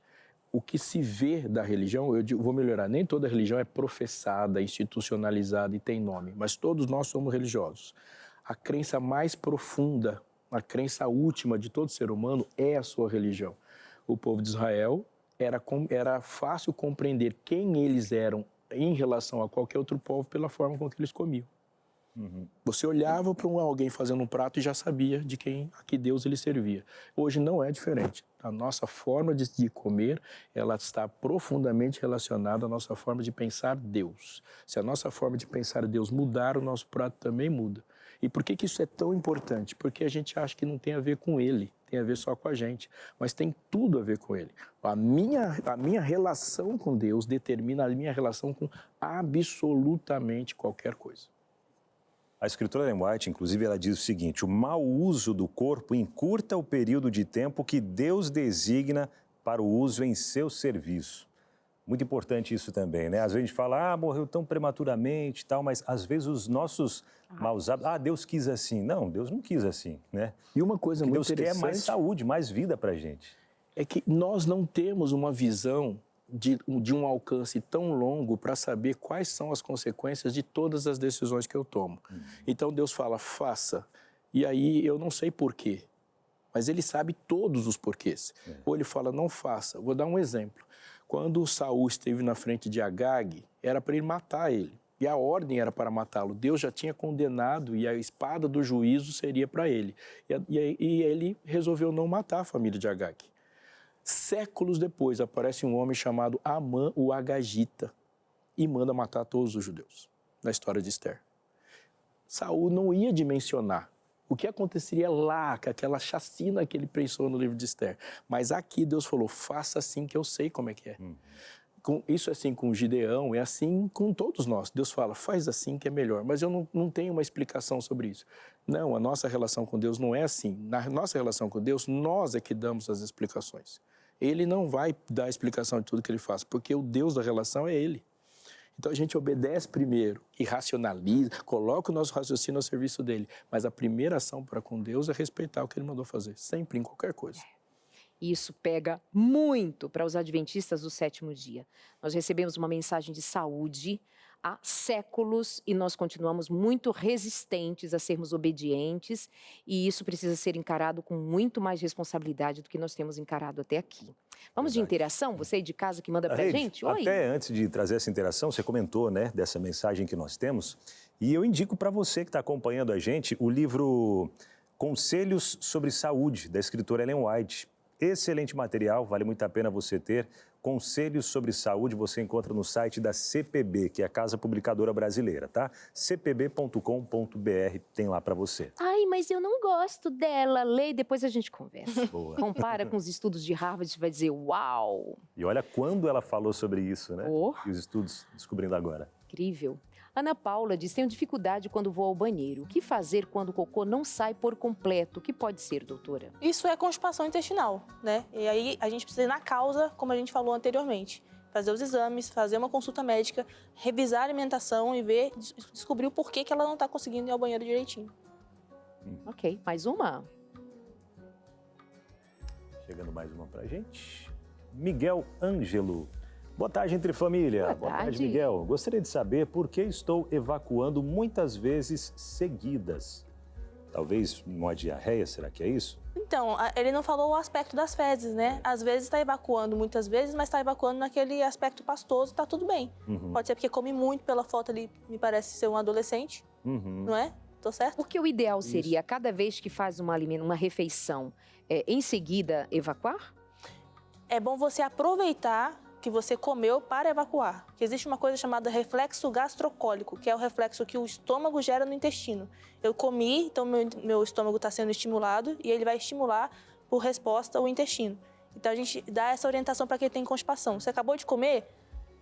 C: O que se vê da religião, vou melhorar, nem toda religião é professada, institucionalizada e tem nome, mas todos nós somos religiosos. A crença mais profunda, a crença última de todo ser humano é a sua religião. O povo de Israel era fácil compreender quem eles eram em relação a qualquer outro povo pela forma com que eles comiam. Você olhava para alguém fazendo um prato e já sabia a que Deus ele servia. Hoje não é diferente. A nossa forma de comer, ela está profundamente relacionada à nossa forma de pensar Deus. Se a nossa forma de pensar Deus mudar, o nosso prato também muda. E por que isso é tão importante? Porque a gente acha que não tem a ver com ele, tem a ver só com a gente, mas tem tudo a ver com ele. A minha relação com Deus determina a minha relação com absolutamente qualquer coisa.
B: A escritora Ellen White, inclusive, ela diz o seguinte: o mau uso do corpo encurta o período de tempo que Deus designa para o uso em seu serviço. Muito importante isso também, né? Às vezes a gente fala, morreu tão prematuramente e tal, mas às vezes os nossos maus hábitos, Deus quis assim. Não, Deus não quis assim, né?
C: E uma coisa muito
B: interessante... Deus quer mais saúde, mais vida pra gente.
C: é que nós não temos uma visão de um alcance tão longo para saber quais são as consequências de todas as decisões que eu tomo. Então Deus fala, faça. E aí eu não sei porquê, mas Ele sabe todos os porquês. Ou Ele fala, não faça. Vou dar um exemplo. Quando Saul esteve na frente de Agag, era para ele matar ele. E a ordem era para matá-lo. Deus já tinha condenado e a espada do juízo seria para ele. E ele resolveu não matar a família de Agag. Séculos depois, aparece um homem chamado Amã, o Agagita, e manda matar todos os judeus, na história de Esther. Saul não ia dimensionar o que aconteceria lá, com aquela chacina que ele pensou no livro de Esther. Mas aqui Deus falou, faça assim que eu sei como é que é. Isso é assim com Gideão, é assim com todos nós. Deus fala, faz assim que é melhor. Mas eu não tenho uma explicação sobre isso. Não, a nossa relação com Deus não é assim. Na nossa relação com Deus, nós é que damos as explicações. Ele não vai dar a explicação de tudo que ele faz, porque o Deus da relação é Ele. Então a gente obedece primeiro e racionaliza, coloca o nosso raciocínio ao serviço dele. Mas a primeira ação para com Deus é respeitar o que ele mandou fazer, sempre, em qualquer coisa.
A: Isso pega muito para os adventistas do sétimo dia. Nós recebemos uma mensagem de saúde há séculos e nós continuamos muito resistentes a sermos obedientes e isso precisa ser encarado com muito mais responsabilidade do que nós temos encarado até aqui. Vamos de interação? Você aí de casa que manda pra gente? Oi.
B: Até antes de trazer essa interação, você comentou, né, dessa mensagem que nós temos e eu indico para você que está acompanhando a gente o livro Conselhos sobre Saúde, da escritora Ellen White. Excelente material, vale muito a pena você ter. Conselhos sobre Saúde você encontra no site da CPB, que é a Casa Publicadora Brasileira, tá? cpb.com.br, tem lá para você.
A: Ai, mas eu não gosto dela. Lê e depois a gente conversa.
B: Boa.
A: Compara com os estudos de Harvard e vai dizer, uau!
B: E olha quando ela falou sobre isso, né?
A: Oh.
B: E os estudos descobrindo agora.
A: Incrível. Ana Paula diz, tenho dificuldade quando vou ao banheiro. O que fazer quando o cocô não sai por completo? O que pode ser, doutora?
E: Isso é constipação intestinal, né? E aí a gente precisa ir na causa, como a gente falou anteriormente. Fazer os exames, fazer uma consulta médica, revisar a alimentação e ver, descobrir o porquê que ela não está conseguindo ir ao banheiro direitinho.
A: Ok, mais uma?
B: Chegando mais uma pra gente. Miguel Ângelo. Boa tarde, Entre Família.
A: Boa tarde,
B: Miguel. Gostaria de saber por que estou evacuando muitas vezes seguidas. Talvez uma diarreia, será que é isso?
E: Então, ele não falou o aspecto das fezes, né? Às vezes está evacuando muitas vezes, mas está evacuando naquele aspecto pastoso, está tudo bem. Pode ser porque come muito, pela foto ali, me parece ser um adolescente, não é? Tô certo?
A: Porque o ideal seria, cada vez que faz uma refeição, em seguida evacuar?
E: É bom você aproveitar que você comeu para evacuar. Que existe uma coisa chamada reflexo gastrocólico, que é o reflexo que o estômago gera no intestino. Eu comi, então meu estômago está sendo estimulado e ele vai estimular por resposta o intestino. Então a gente dá essa orientação para quem tem constipação. Você acabou de comer,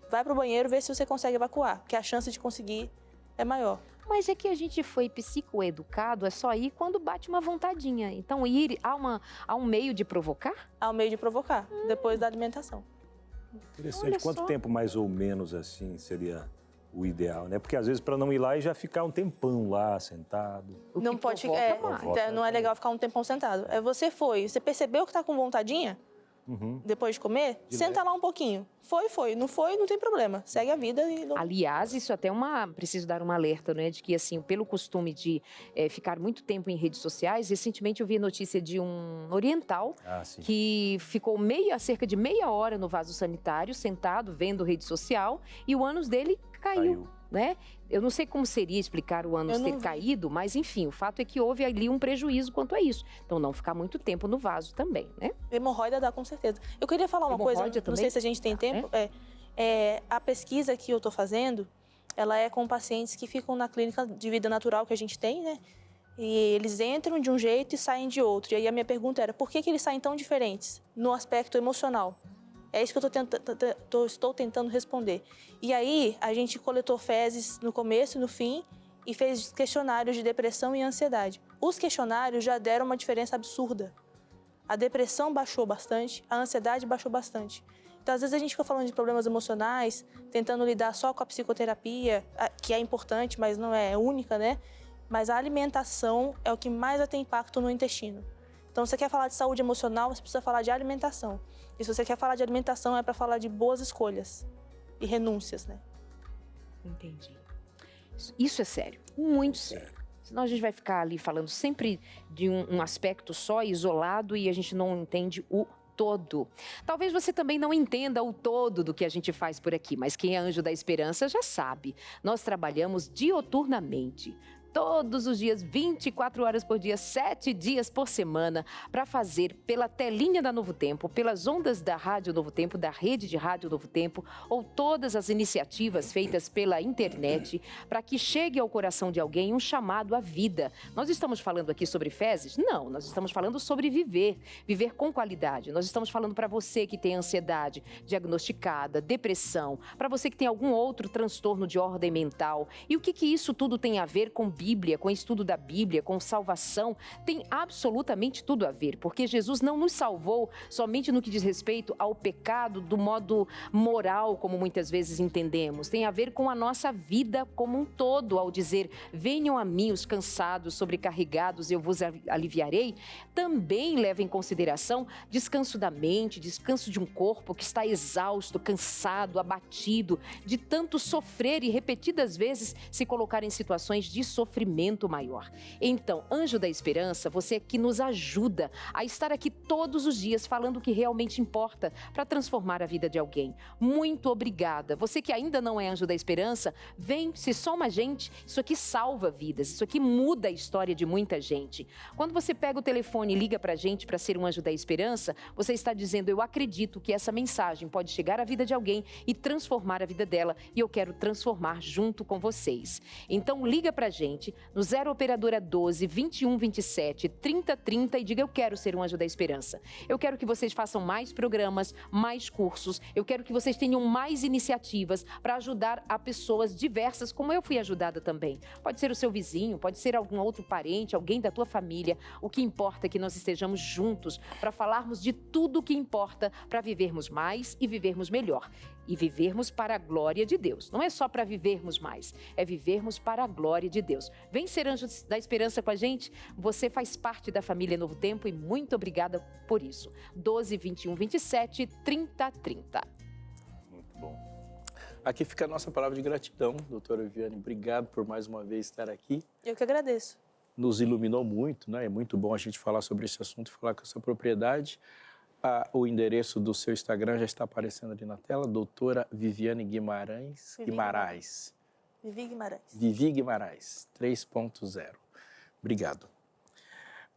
E: vai para o banheiro ver se você consegue evacuar, porque a chance de conseguir é maior.
A: Mas é que a gente foi psicoeducado, é só ir quando bate uma vontadinha. Então há um meio de provocar?
E: Há um meio de provocar, depois da alimentação.
B: Interessante.
A: Olha
B: Quanto
A: só.
B: tempo mais ou menos assim seria o ideal, né? Porque às vezes para não ir lá e já ficar um tempão lá sentado.
A: O que
E: Não pode
A: provoca
E: ficar.
A: mais.
B: Provoca,
E: Não é
B: né?
E: legal ficar um tempão sentado. Você percebeu que está com vontadinha? Depois de comer? Senta lá um pouquinho. Foi. Não foi, não tem problema. Segue a vida e não...
A: Aliás, isso até preciso dar um alerta, né? De que, assim, pelo costume de ficar muito tempo em redes sociais, recentemente eu vi notícia de um oriental que ficou cerca de meia hora no vaso sanitário, sentado, vendo rede social, e o ânus dele caiu. Né? Eu não sei como seria explicar o ânus ter caído, mas enfim, o fato é que houve ali um prejuízo quanto a isso. Então, não ficar muito tempo no vaso também, né?
E: Hemorroida dá, com certeza. Eu queria falar uma coisa, não sei se a gente tem tempo. A pesquisa que eu estou fazendo, ela é com pacientes que ficam na clínica de vida natural que a gente tem, né? E eles entram de um jeito e saem de outro. E aí a minha pergunta era, por que eles saem tão diferentes no aspecto emocional? É isso que eu estou tentando responder. E aí, a gente coletou fezes no começo e no fim e fez questionários de depressão e ansiedade. Os questionários já deram uma diferença absurda. A depressão baixou bastante, a ansiedade baixou bastante. Então, às vezes, a gente fica falando de problemas emocionais, tentando lidar só com a psicoterapia, que é importante, mas não é única, né? Mas a alimentação é o que mais vai ter impacto no intestino. Então, se você quer falar de saúde emocional, você precisa falar de alimentação. E se você quer falar de alimentação, é para falar de boas escolhas e renúncias, né?
A: Entendi. Isso é sério, muito sério. Senão a gente vai ficar ali falando sempre de um aspecto só, isolado, e a gente não entende o todo. Talvez você também não entenda o todo do que a gente faz por aqui, mas quem é Anjo da Esperança já sabe. Nós trabalhamos dioturnamente. Todos os dias, 24 horas por dia, 7 dias por semana, para fazer pela telinha da Novo Tempo, pelas ondas da Rádio Novo Tempo, da rede de Rádio Novo Tempo, ou todas as iniciativas feitas pela internet, para que chegue ao coração de alguém um chamado à vida. Nós estamos falando aqui sobre fezes? Não, nós estamos falando sobre viver com qualidade. Nós estamos falando para você que tem ansiedade diagnosticada, depressão, para você que tem algum outro transtorno de ordem mental. E o que isso tudo tem a ver com Bíblia, com o estudo da Bíblia, com salvação? Tem absolutamente tudo a ver, porque Jesus não nos salvou somente no que diz respeito ao pecado do modo moral, como muitas vezes entendemos. Tem a ver com a nossa vida como um todo, ao dizer: venham a mim os cansados, sobrecarregados, eu vos aliviarei. Também leva em consideração descanso da mente, descanso de um corpo que está exausto, cansado, abatido, de tanto sofrer e repetidas vezes se colocar em situações de sofrimento maior. Então, Anjo da Esperança, você que nos ajuda a estar aqui todos os dias falando o que realmente importa para transformar a vida de alguém. Muito obrigada. Você que ainda não é Anjo da Esperança, vem, se soma a gente. Isso aqui salva vidas, isso aqui muda a história de muita gente. Quando você pega o telefone e liga para a gente para ser um Anjo da Esperança, você está dizendo: eu acredito que essa mensagem pode chegar à vida de alguém e transformar a vida dela, e eu quero transformar junto com vocês. Então liga para a gente no 0 operadora 12 21 27 30 30 e diga: eu quero ser um Anjo da Esperança. Eu quero que vocês façam mais programas, mais cursos. Eu quero que vocês tenham mais iniciativas para ajudar a pessoas diversas, como eu fui ajudada também. Pode ser o seu vizinho, pode ser algum outro parente, alguém da tua família. O que importa é que nós estejamos juntos para falarmos de tudo o que importa para vivermos mais e vivermos melhor. E vivermos para a glória de Deus. Não é só para vivermos mais, é vivermos para a glória de Deus. Vem ser Anjo da Esperança com a gente. Você faz parte da família Novo Tempo e muito obrigada por isso. 12 21 27 30 30.
B: Muito bom.
C: Aqui fica a nossa palavra de gratidão, doutora Viviane. Obrigado por mais uma vez estar aqui.
E: Eu que agradeço.
C: Nos iluminou muito, né? É muito bom a gente falar sobre esse assunto e falar com essa propriedade. O endereço do seu Instagram já está aparecendo ali na tela, doutora Viviane Guimarães.
E: Vivi Guimarães.
C: Vivi Guimarães, 3.0. Obrigado.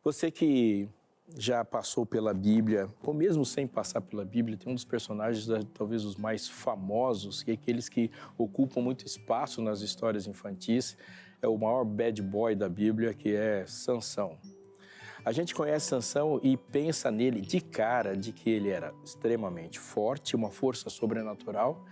C: Você que já passou pela Bíblia, ou mesmo sem passar pela Bíblia, tem um dos personagens, talvez os mais famosos, que é aqueles que ocupam muito espaço nas histórias infantis, é o maior bad boy da Bíblia, que é Sansão. A gente conhece Sansão e pensa nele de cara de que ele era extremamente forte, uma força sobrenatural,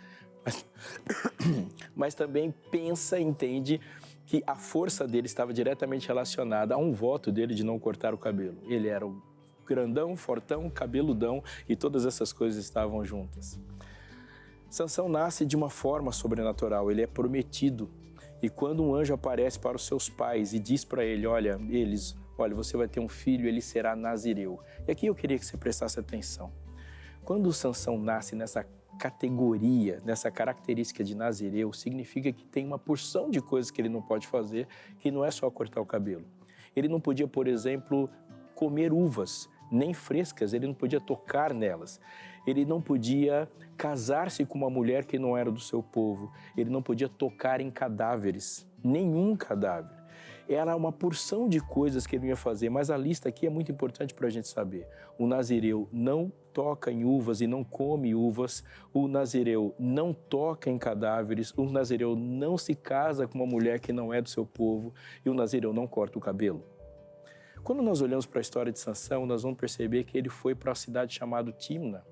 C: mas também pensa e entende que a força dele estava diretamente relacionada a um voto dele de não cortar o cabelo. Ele era um grandão, fortão, cabeludão e todas essas coisas estavam juntas. Sansão nasce de uma forma sobrenatural, ele é prometido. E quando um anjo aparece para os seus pais e diz para ele: olha, você vai ter um filho, ele será nazireu. E aqui eu queria que você prestasse atenção. Quando Sansão nasce nessa categoria, nessa característica de nazireu, significa que tem uma porção de coisas que ele não pode fazer, que não é só cortar o cabelo. Ele não podia, por exemplo, comer uvas, nem frescas, ele não podia tocar nelas. Ele não podia casar-se com uma mulher que não era do seu povo. Ele não podia tocar em cadáveres, nenhum cadáver. Era uma porção de coisas que ele ia fazer, mas a lista aqui é muito importante para a gente saber. O nazireu não toca em uvas e não come uvas. O nazireu não toca em cadáveres. O nazireu não se casa com uma mulher que não é do seu povo. E o nazireu não corta o cabelo. Quando nós olhamos para a história de Sansão, nós vamos perceber que ele foi para a cidade chamada Tímna,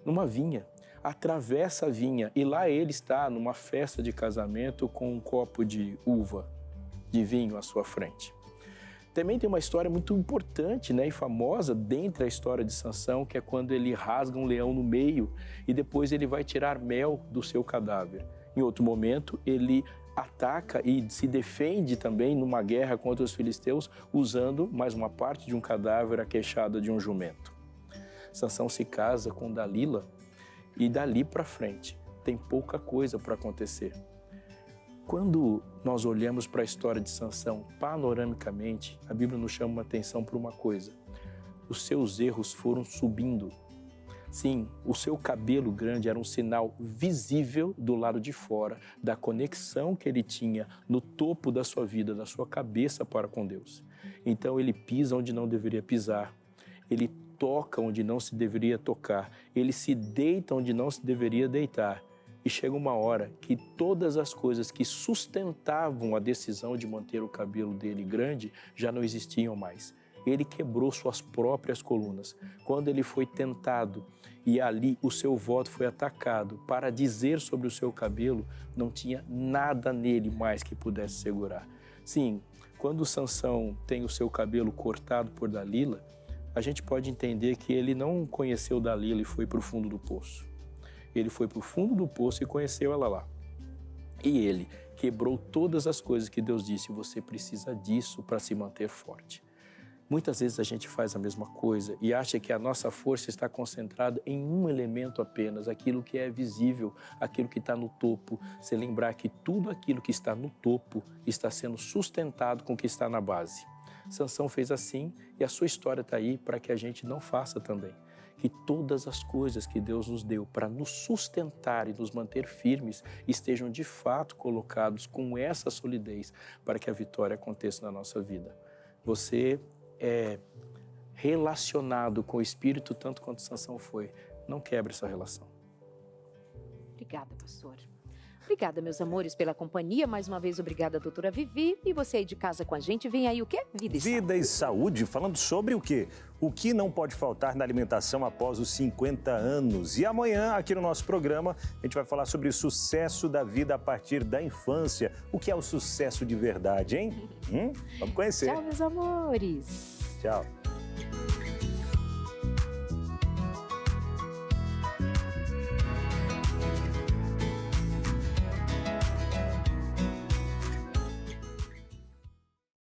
C: numa vinha. Atravessa a vinha e lá ele está numa festa de casamento com um copo de uva, de vinho à sua frente. Também tem uma história muito importante, né, e famosa dentro da história de Sansão, que é quando ele rasga um leão no meio e depois ele vai tirar mel do seu cadáver. Em outro momento, ele ataca e se defende também numa guerra contra os filisteus, usando mais uma parte de um cadáver, a queixada de um jumento. Sansão se casa com Dalila e dali para frente tem pouca coisa para acontecer. Quando nós olhamos para a história de Sansão panoramicamente, a Bíblia nos chama a atenção para uma coisa: os seus erros foram subindo. Sim, o seu cabelo grande era um sinal visível do lado de fora da conexão que ele tinha no topo da sua vida, da sua cabeça para com Deus. Então ele pisa onde não deveria pisar, ele toca onde não se deveria tocar, ele se deita onde não se deveria deitar. E chega uma hora que todas as coisas que sustentavam a decisão de manter o cabelo dele grande já não existiam mais. Ele quebrou suas próprias colunas. Quando ele foi tentado e ali o seu voto foi atacado para dizer sobre o seu cabelo, não tinha nada nele mais que pudesse segurar. Sim, quando Sansão tem o seu cabelo cortado por Dalila, a gente pode entender que ele não conheceu Dalila e foi para o fundo do poço. Ele foi para o fundo do poço e conheceu ela lá. E ele quebrou todas as coisas que Deus disse: você precisa disso para se manter forte. Muitas vezes a gente faz a mesma coisa e acha que a nossa força está concentrada em um elemento apenas, aquilo que é visível, aquilo que está no topo. Se lembrar que tudo aquilo que está no topo está sendo sustentado com o que está na base. Sansão fez assim e a sua história está aí para que a gente não faça também. Que todas as coisas que Deus nos deu para nos sustentar e nos manter firmes estejam de fato colocados com essa solidez para que a vitória aconteça na nossa vida. Você é relacionado com o Espírito tanto quanto Sansão foi. Não quebre essa relação.
A: Obrigada, pastor. Obrigada, meus amores, pela companhia. Mais uma vez, obrigada, doutora Vivi. E você aí de casa com a gente, vem aí o quê? Vida e saúde.
B: Vida e saúde, falando sobre o quê? O que não pode faltar na alimentação após os 50 anos. E amanhã, aqui no nosso programa, a gente vai falar sobre o sucesso da vida a partir da infância. O que é o sucesso de verdade, hein? Vamos conhecer.
A: Tchau, meus amores.
B: Tchau.